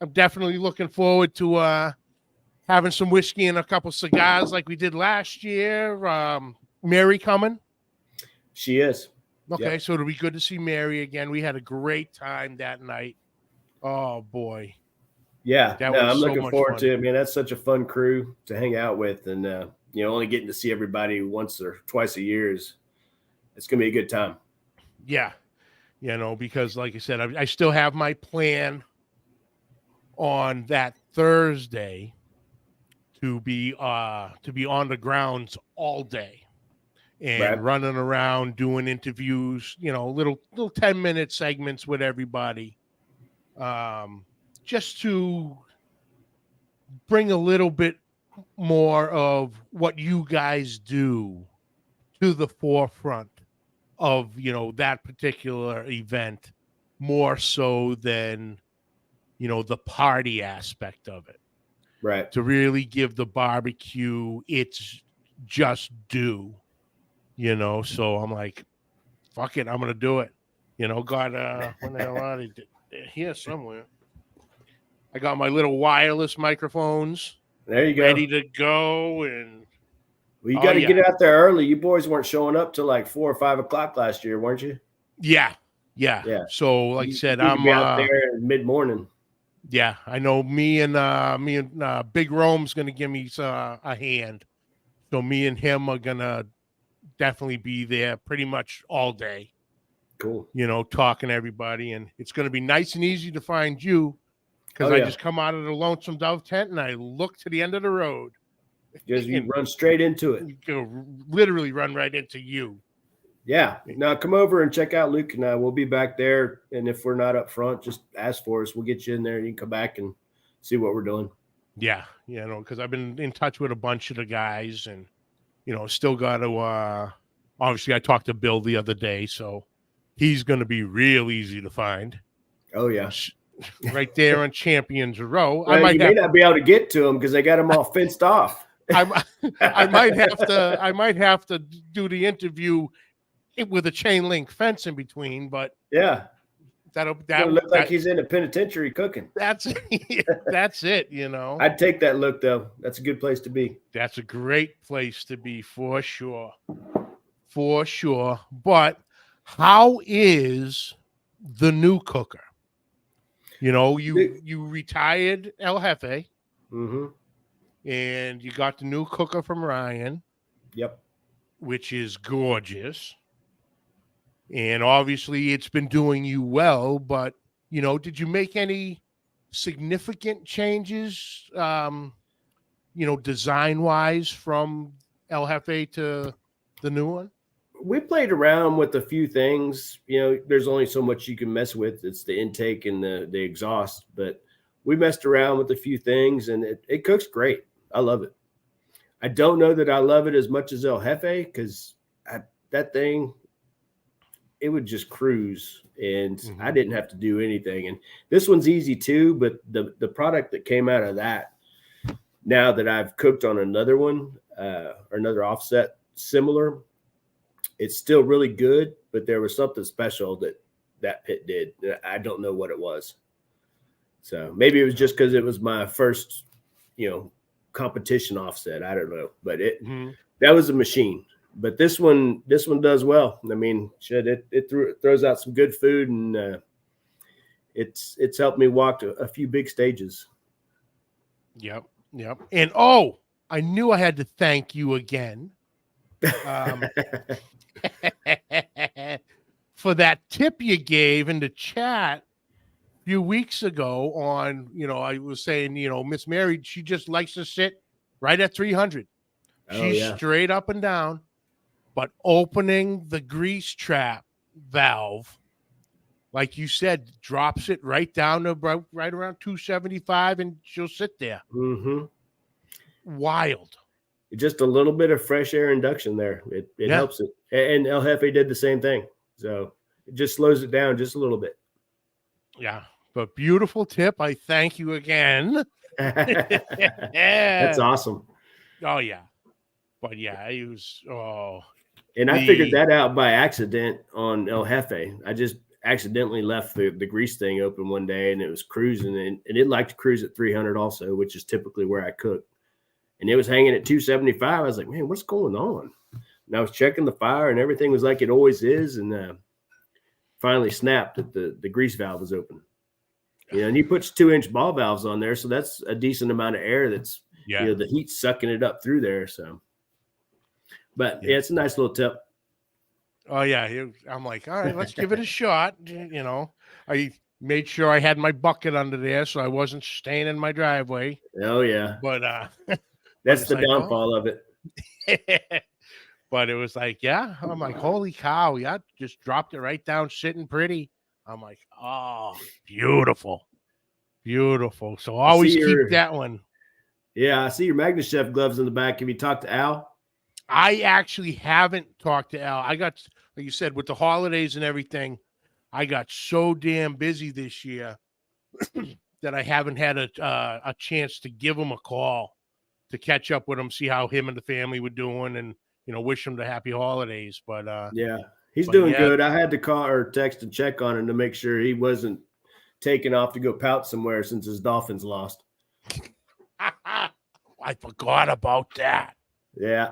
Speaker 1: I'm definitely looking forward to having some whiskey and a couple cigars like we did last year. Mary coming?
Speaker 2: She is.
Speaker 1: Okay,
Speaker 2: yep.
Speaker 1: So it'll be good to see Mary again. We had a great time that night. Oh boy.
Speaker 2: Yeah, I'm looking forward to it, man. That's such a fun crew to hang out with, and only getting to see everybody once or twice a year it's gonna be a good time.
Speaker 1: Yeah, because like I said, I still have my plan on that Thursday to be on the grounds all day and running around doing interviews, little 10-minute segments with everybody, just to bring a little bit more of what you guys do to the forefront of that particular event, more so than the party aspect of it,
Speaker 2: right?
Speaker 1: To really give the barbecue its just due, so I'm like, fuck it, I'm gonna do it. Got when the hell are they? Here somewhere. I got my little wireless microphones.
Speaker 2: There you go,
Speaker 1: ready to go. And
Speaker 2: well, you got to get out there early. You boys weren't showing up till like 4 or 5 o'clock last year, weren't you?
Speaker 1: Yeah. So, like I said, I'm
Speaker 2: out there mid morning.
Speaker 1: Yeah, I know. Me and Big Rome's gonna give me a hand. So me and him are gonna definitely be there pretty much all day.
Speaker 2: Cool.
Speaker 1: Talking to everybody, and it's gonna be nice and easy to find you because I just come out of the Lonesome Dove tent and I look to the end of the road.
Speaker 2: Just you run straight into it.
Speaker 1: You literally run right into you.
Speaker 2: Yeah. Now come over and check out Luke and I. We'll be back there. And if we're not up front, just ask for us. We'll get you in there. You can come back and see what we're doing.
Speaker 1: Yeah. Because I've been in touch with a bunch of the guys and, still got to, obviously I talked to Bill the other day, so he's going to be real easy to find.
Speaker 2: Oh, yeah.
Speaker 1: Right there on Champions Row.
Speaker 2: Well, I may not be able to get to them because they got them all fenced off.
Speaker 1: I might have to do the interview with a chain link fence in between, but
Speaker 2: yeah,
Speaker 1: that'll
Speaker 2: look like he's in a penitentiary cooking.
Speaker 1: That's it.
Speaker 2: I'd take that look though. That's a good place to be.
Speaker 1: That's a great place to be for sure. But how is the new cooker? You retired El Jefe, and you got the new cooker from Ryan.
Speaker 2: Yep,
Speaker 1: which is gorgeous. and obviously it's been doing you well. But did you make any significant changes, design wise from El Jefe to the new one?
Speaker 2: We played around with a few things. There's only so much you can mess with. It's the intake and the exhaust, but we messed around with a few things, and it cooks great. I love it. I don't know that I love it as much as El Jefe, because that thing, it would just cruise, and I didn't have to do anything. And this one's easy too, but the product that came out of that, now that I've cooked on another one, or another offset similar, it's still really good, but there was something special that pit did. I don't know what it was. So maybe it was just because it was my first, competition offset. I don't know, but that was a machine. But this one does well. I mean, shit, it throws out some good food, and it's helped me walk a few big stages.
Speaker 1: Yep. And I knew I had to thank you again. For that tip you gave in the chat a few weeks ago on, I was saying, Miss Mary, she just likes to sit right at 300. She's straight up and down, but opening the grease trap valve, like you said, drops it right down to right around 275, and she'll sit there. Wild.
Speaker 2: Just a little bit of fresh air induction there. It helps it. And El Jefe did the same thing. So it just slows it down just a little bit.
Speaker 1: Yeah. But beautiful tip. I thank you again.
Speaker 2: That's awesome.
Speaker 1: Oh, yeah. But yeah, it was,
Speaker 2: And I figured that out by accident on El Jefe. I just accidentally left the grease thing open one day, and it was cruising, and it liked to cruise at 300 also, which is typically where I cook. And it was hanging at 275. I was like, man, what's going on? And I was checking the fire, and everything was like it always is. And finally snapped that the grease valve was open. And he puts 2-inch ball valves on there, so that's a decent amount of air that's, the heat's sucking it up through there. So, but it's a nice little tip.
Speaker 1: Oh, yeah. I'm like, all right, let's give it a shot. I made sure I had my bucket under there so I wasn't staying in my driveway.
Speaker 2: Oh, yeah.
Speaker 1: But
Speaker 2: that's the downfall of it.
Speaker 1: But it was like, I'm like, holy cow. Yeah, just dropped it right down, sitting pretty. I'm like, oh, beautiful. Beautiful. So always keep that one.
Speaker 2: Yeah, I see your MagnaChef gloves in the back. Have you talked to Al?
Speaker 1: I actually haven't talked to Al. I got, like you said, with the holidays and everything, I got so damn busy this year that I haven't had a chance to give him a call to catch up with him, see how him and the family were doing, and wish him the happy holidays. But
Speaker 2: he's doing good. I had to call or text and check on him to make sure he wasn't taking off to go pout somewhere since his Dolphins lost.
Speaker 1: I forgot about that.
Speaker 2: Yeah.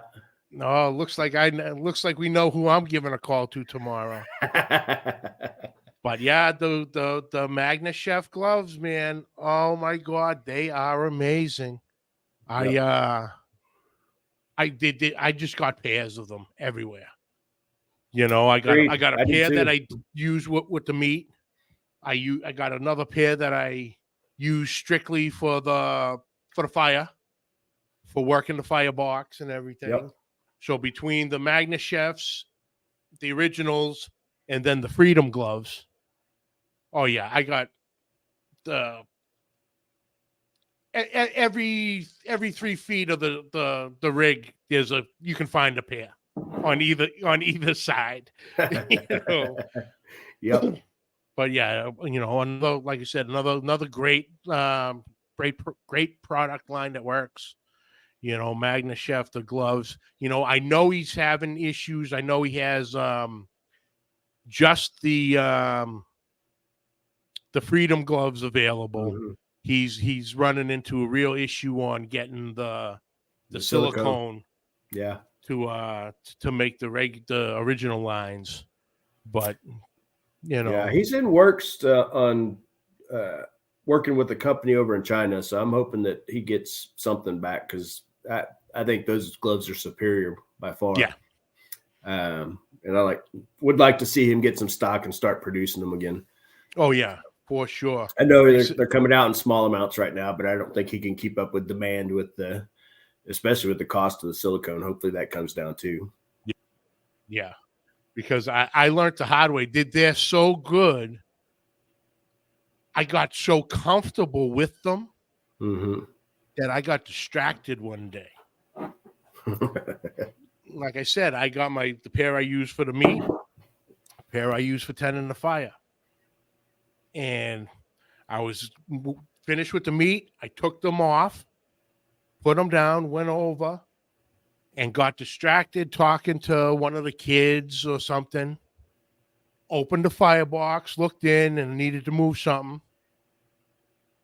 Speaker 1: No, looks like we know who I'm giving a call to tomorrow. But yeah, the MagnaChef gloves, man. Oh my God, they are amazing. Yep. I just got pairs of them everywhere. I got a pair that I use with the meat. I got another pair that I use strictly for the fire, for working the firebox and everything. Yep. So between the MagnaChefs, the originals, and then the Freedom gloves. Oh yeah, I got the every 3 feet of the rig. You can find a pair on either side.
Speaker 2: Yep.
Speaker 1: But yeah, another, like I said, another great product line that works. MagnaChef, the gloves. I know he's having issues. I know he has just the Freedom gloves available. Mm-hmm. He's running into a real issue on getting the silicone.
Speaker 2: Yeah.
Speaker 1: To make the original lines, but
Speaker 2: he's in works on working with a company over in China, so I'm hoping that he gets something back, because I think those gloves are superior by far.
Speaker 1: Yeah.
Speaker 2: And I would like to see him get some stock and start producing them again.
Speaker 1: Oh yeah, for sure.
Speaker 2: I know they're coming out in small amounts right now, but I don't think he can keep up with demand especially with the cost of the silicone. Hopefully that comes down too.
Speaker 1: Yeah, because I learned the hard way. They're so good. I got so comfortable with them that I got distracted one day. Like I said, I got the pair I use for the meat, pair I use for tending the fire. And I was finished with the meat. I took them off, put them down, went over, and got distracted talking to one of the kids or something. Opened the firebox, looked in, and needed to move something.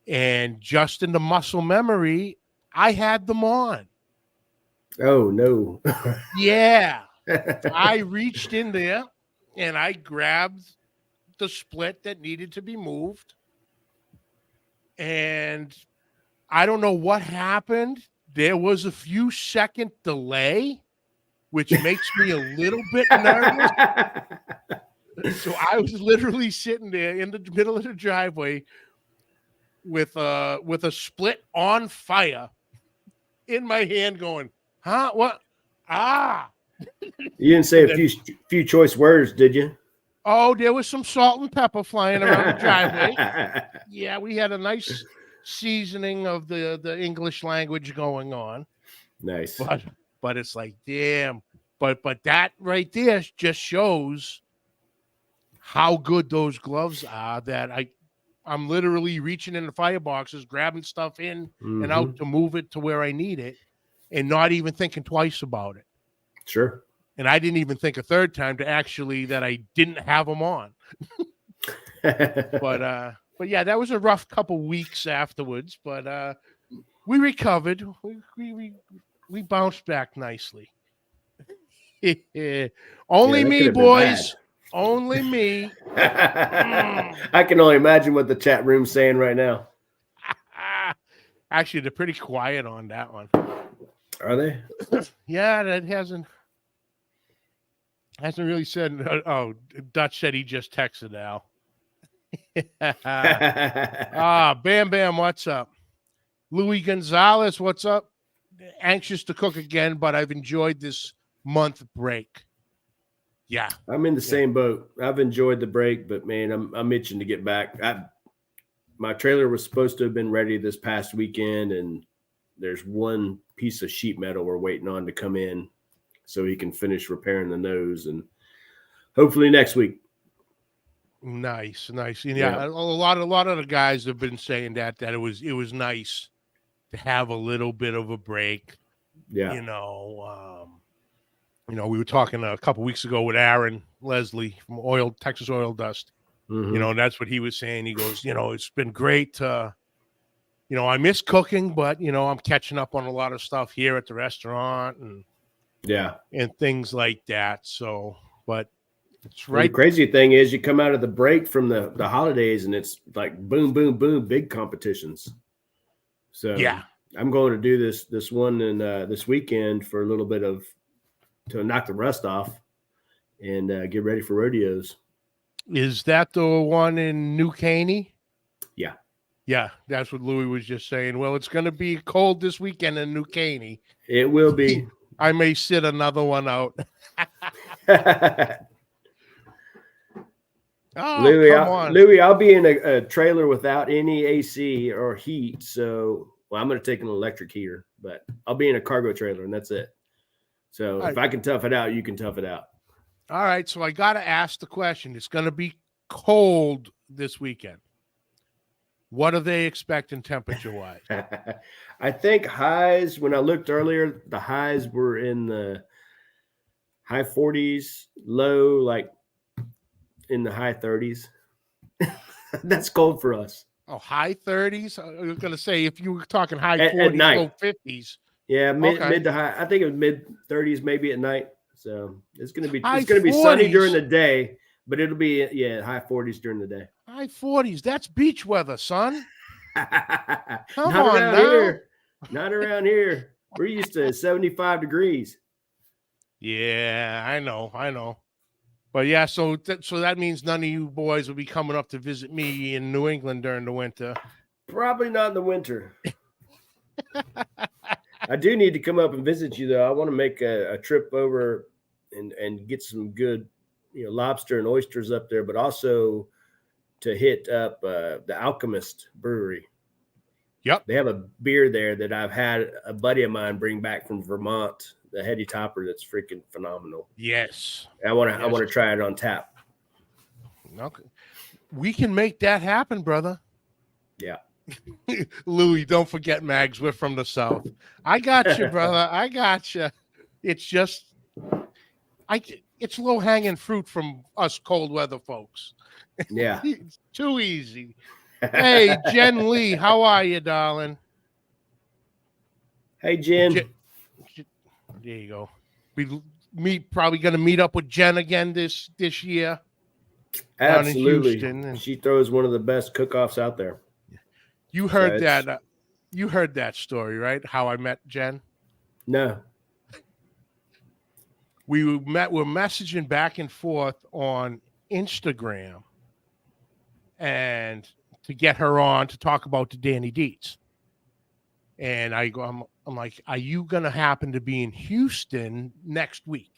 Speaker 1: And just in the muscle memory, I had them on.
Speaker 2: Oh, no.
Speaker 1: Yeah. I reached in there and I grabbed the split that needed to be moved. And I don't know what happened. There was a few second delay, which makes me a little bit nervous. So I was literally sitting there in the middle of the driveway with a split on fire in my hand going, huh? What? Ah.
Speaker 2: You didn't say a few choice words, did you?
Speaker 1: Oh, there was some salt and pepper flying around the driveway. Yeah, we had a nice seasoning of the English language going on.
Speaker 2: Nice.
Speaker 1: But it's like, damn. But that right there just shows how good those gloves are, that I'm literally reaching in the fireboxes, grabbing stuff in and out to move it to where I need it and not even thinking twice about it.
Speaker 2: Sure.
Speaker 1: And I didn't even think a third time that I didn't have them on. But yeah, that was a rough couple weeks afterwards, but we recovered. We bounced back nicely. Only me, boys. Only me.
Speaker 2: I can only imagine what the chat room's saying right now.
Speaker 1: Actually, they're pretty quiet on that one.
Speaker 2: Are they?
Speaker 1: Yeah, that hasn't really said. Oh, Dutch said he just texted Al. Bam Bam, what's up? Louis Gonzalez, what's up? Anxious to cook again, but I've enjoyed this month break. Yeah,
Speaker 2: I'm in the same boat. I've enjoyed the break, but man, I'm itching to get back. My trailer was supposed to have been ready this past weekend, and there's one piece of sheet metal we're waiting on to come in so he can finish repairing the nose, and hopefully next week.
Speaker 1: Nice. Yeah. A lot of the guys have been saying that it was nice to have a little bit of a break.
Speaker 2: Yeah.
Speaker 1: We were talking a couple weeks ago with Aaron Leslie from Texas Oil Dust. And that's what he was saying. He goes, it's been great. I miss cooking, but I'm catching up on a lot of stuff here at the restaurant and things like that. So, but it's right.
Speaker 2: The crazy thing is you come out of the break from the holidays and it's like boom, boom, boom, big competitions. So yeah, I'm going to do this one and this weekend for a little bit to knock the rust off and get ready for rodeos.
Speaker 1: Is that the one in New Caney?
Speaker 2: Yeah.
Speaker 1: Yeah, that's what Louis was just saying. Well, it's going to be cold this weekend in New Caney.
Speaker 2: It will be.
Speaker 1: I may sit another one out.
Speaker 2: Louis, I'll be in a trailer without any AC or heat. So, I'm going to take an electric heater, but I'll be in a cargo trailer and that's it. So if I can tough it out, you can tough it out.
Speaker 1: All right. So I got to ask the question. It's going to be cold this weekend. What are they expecting temperature-wise?
Speaker 2: I think highs, when I looked earlier, the highs were in the high 40s, low like in the high 30s. That's cold for us.
Speaker 1: Oh, high 30s? I was going to say, if you were talking high 40s, low 50s.
Speaker 2: Yeah, mid to high. I think it was mid 30s maybe at night. So it's going to be sunny during the day, but it'll be high 40s during the day.
Speaker 1: High 40s. That's beach weather, son. Come
Speaker 2: Not
Speaker 1: on
Speaker 2: around
Speaker 1: now.
Speaker 2: Here. Not around here. We're used to 75 degrees.
Speaker 1: Yeah, I know. But yeah, so that means none of you boys will be coming up to visit me in New England during the winter.
Speaker 2: Probably not in the winter. I do need to come up and visit you, though. I want to make a trip over and get some good, lobster and oysters up there, but also to hit up the Alchemist Brewery.
Speaker 1: Yep.
Speaker 2: They have a beer there that I've had a buddy of mine bring back from Vermont, the Heady Topper. That's freaking phenomenal.
Speaker 1: Yes.
Speaker 2: I want to try it on tap.
Speaker 1: Okay. We can make that happen, brother.
Speaker 2: Yeah.
Speaker 1: Louis, don't forget, Mags, we're from the South. I got you, brother. I got you. It's just, it's low hanging fruit from us cold weather folks.
Speaker 2: Yeah.
Speaker 1: It's too easy. Hey, Jen Lee, how are you, darling?
Speaker 2: Hey, Jen.
Speaker 1: There you go. Probably going to meet up with Jen again this year.
Speaker 2: Absolutely.
Speaker 1: Down in Houston,
Speaker 2: she throws one of the best cook-offs out there.
Speaker 1: You heard that. You heard that story, right? How I met Jen?
Speaker 2: No.
Speaker 1: We're messaging back and forth on Instagram and to get her on to talk about the Danny Deets. And I'm like, are you going to happen to be in Houston next week?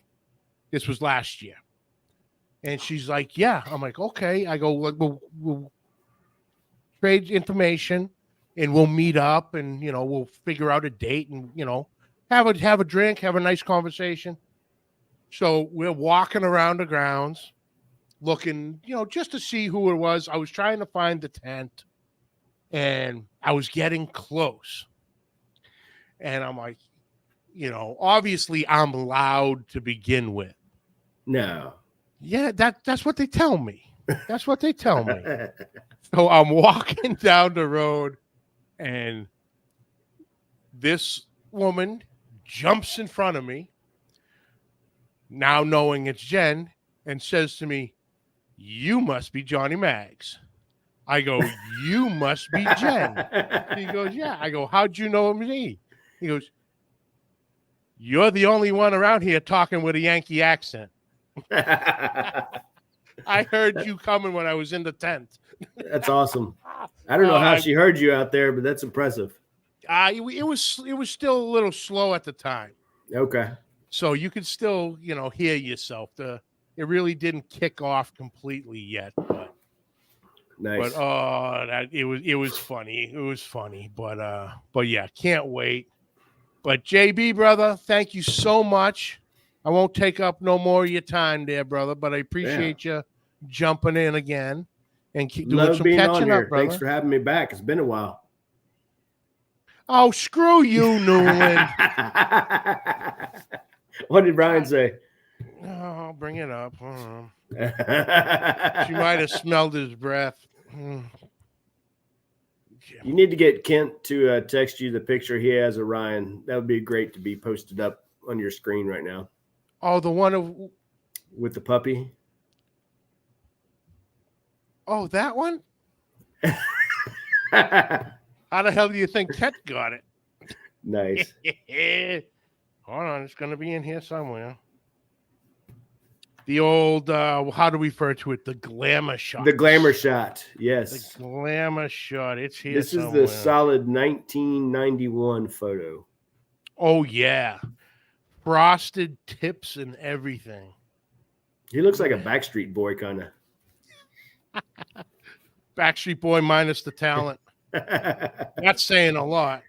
Speaker 1: This was last year. And she's like, yeah. I'm like, okay. I go, we'll trade information and we'll meet up and, we'll figure out a date and, have a drink, have a nice conversation. So we're walking around the grounds looking, just to see who it was. I was trying to find the tent and I was getting close. And I'm like, obviously I'm loud to begin with.
Speaker 2: No.
Speaker 1: Yeah, that's what they tell me. That's what they tell me. So I'm walking down the road and this woman jumps in front of me, now knowing it's Jen, and says to me, "You must be Johnny Mags." I go, "You must be Jen." He goes, "Yeah." I go, "How'd you know me?" He goes, "You're the only one around here talking with a Yankee accent." I heard you coming when I was in the tent.
Speaker 2: That's awesome. I don't know how she heard you out there, but that's impressive.
Speaker 1: It was still a little slow at the time.
Speaker 2: Okay.
Speaker 1: So you could still, hear yourself. It really didn't kick off completely yet, but
Speaker 2: nice.
Speaker 1: But it was funny. It was funny, but yeah, can't wait. But JB, brother, thank you so much. I won't take up no more of your time there, brother, but I appreciate you jumping in again and keep doing some catching up, brother.
Speaker 2: Thanks for having me back. It's been a while.
Speaker 1: Oh, screw you, Newland.
Speaker 2: What did Brian say?
Speaker 1: Oh, I'll bring it up. She might have smelled his breath.
Speaker 2: You need to get Kent to text you the picture he has of Ryan. That would be great to be posted up on your screen right now.
Speaker 1: Oh, the one
Speaker 2: with the puppy.
Speaker 1: Oh, that one? How the hell do you think Ted got it?
Speaker 2: Nice.
Speaker 1: Hold on, it's going to be in here somewhere. The old, how do we refer to it? The glamour shot.
Speaker 2: The glamour shot, yes.
Speaker 1: The glamour shot. It's here
Speaker 2: This
Speaker 1: somewhere.
Speaker 2: is the solid 1991 photo.
Speaker 1: Oh, yeah. Frosted tips and everything.
Speaker 2: He looks like a Backstreet Boy, kind of.
Speaker 1: Backstreet Boy minus the talent. That's saying a lot.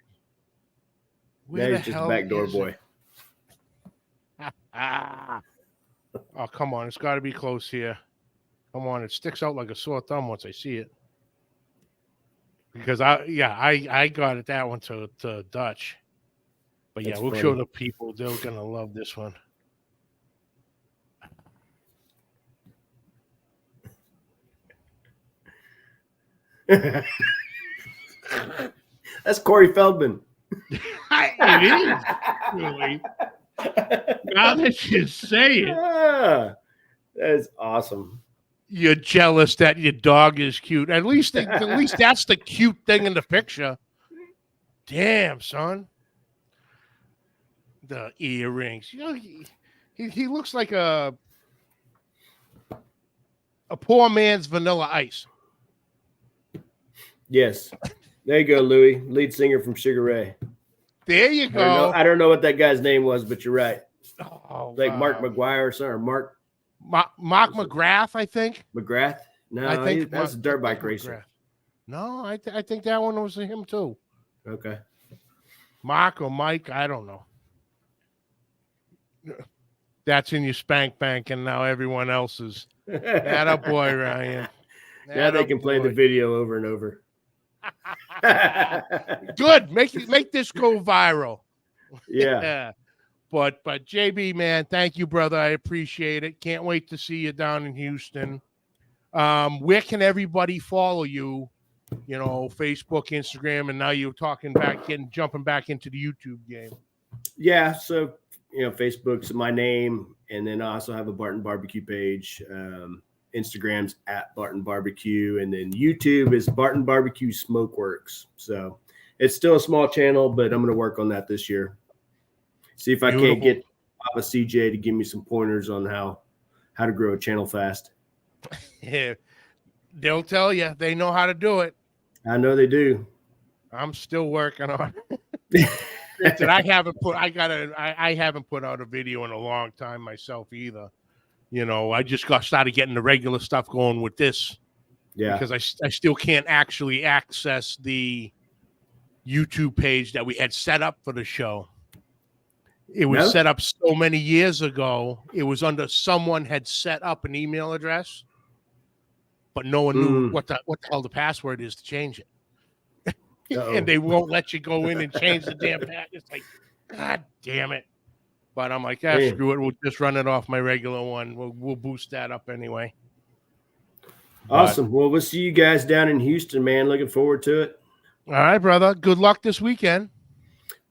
Speaker 2: Where he's just a backdoor boy.
Speaker 1: Oh, come on. It's got to be close here. Come on. It sticks out like a sore thumb once I see it. Because I got it that one to Dutch. But yeah, we'll show the people. They're going to love this one.
Speaker 2: That's Corey Feldman.
Speaker 1: It is, really. Now that you say it.
Speaker 2: Yeah, that is awesome.
Speaker 1: You're jealous that your dog is cute. At least that's the cute thing in the picture. Damn, son. The earrings. He looks like a poor man's Vanilla Ice.
Speaker 2: Yes. There you go, Louis, lead singer from Sugar Ray.
Speaker 1: There you go.
Speaker 2: I don't know what that guy's name was, but you're right.
Speaker 1: Oh,
Speaker 2: Like Mark McGuire or something, or
Speaker 1: Mark McGrath, I think.
Speaker 2: McGrath? No,
Speaker 1: I think
Speaker 2: that's a dirt bike racer.
Speaker 1: No, I think that one was him too.
Speaker 2: Okay.
Speaker 1: Mark or Mike, I don't know. That's in your spank bank, and now everyone else is. Atta boy, Ryan.
Speaker 2: Now they can play the video over and over.
Speaker 1: Good. Make this go viral.
Speaker 2: Yeah.
Speaker 1: But JB, man, thank you, brother. I appreciate it. Can't wait to see you down in Houston. Where can everybody follow you? You know, Facebook, Instagram, and now you're jumping back into the YouTube game.
Speaker 2: Yeah. So, Facebook's my name, and then I also have a Barton BBQ page. Instagram's at Barton BBQ, and then YouTube is Barton BBQ Smokeworks. So it's still a small channel, but I'm going to work on that this year. See if I can't get Papa CJ to give me some pointers on how to grow a channel fast.
Speaker 1: Yeah, they'll tell you. They know how to do it.
Speaker 2: I know they do.
Speaker 1: I'm still working on it. I haven't put out a video in a long time myself either. I just started getting the regular stuff going with this.
Speaker 2: Yeah.
Speaker 1: Because I still can't actually access the YouTube page that we had set up for the show. It was set up so many years ago. It was under someone had set up an email address, but no one knew what the hell the password is to change it. And they won't let you go in and change the damn password. It's like, God damn it. But I'm like, screw it. We'll just run it off my regular one. We'll boost that up anyway.
Speaker 2: Awesome. Well, we'll see you guys down in Houston, man. Looking forward to it.
Speaker 1: All right, brother. Good luck this weekend.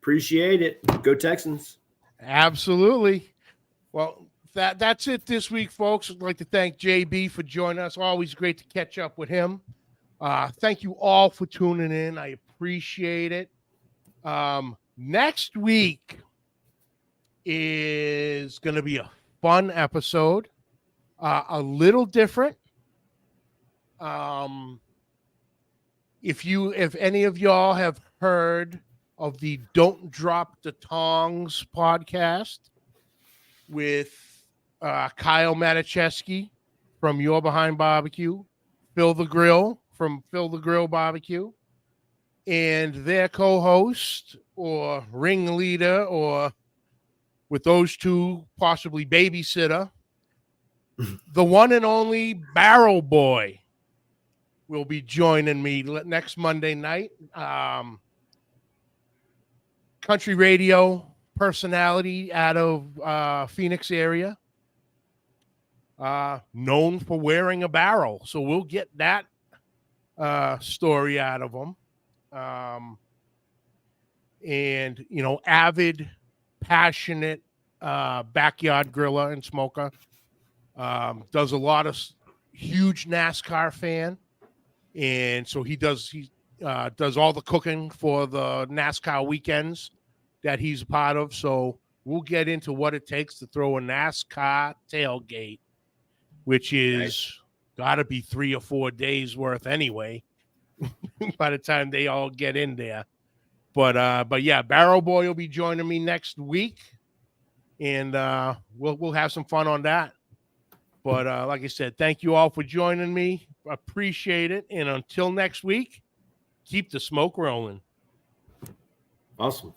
Speaker 2: Appreciate it. Go Texans.
Speaker 1: Absolutely. Well, that's it this week, folks. I'd like to thank JB for joining us. Always great to catch up with him. Thank you all for tuning in. I appreciate it. Next week is going to be a fun episode, a little different. If any of y'all have heard of the Don't Drop the Tongs podcast with Kyle Matiszewski from Your Behind Barbecue, Phil the Grill from Phil the Grill Barbecue, and their co-host or ringleader, or with those two, possibly babysitter, the one and only Barrel Boy will be joining me next Monday night. Country radio personality out of Phoenix area, known for wearing a barrel. So we'll get that story out of him. And, avid, passionate backyard griller and smoker. Does a lot of huge NASCAR fan. And so he does all the cooking for the NASCAR weekends that he's a part of. So we'll get into what it takes to throw a NASCAR tailgate, which is got to be 3 or 4 days worth anyway by the time they all get in there. But yeah, Barrel Boy will be joining me next week, and we'll have some fun on that. But like I said, thank you all for joining me. Appreciate it. And until next week, keep the smoke rolling.
Speaker 2: Awesome.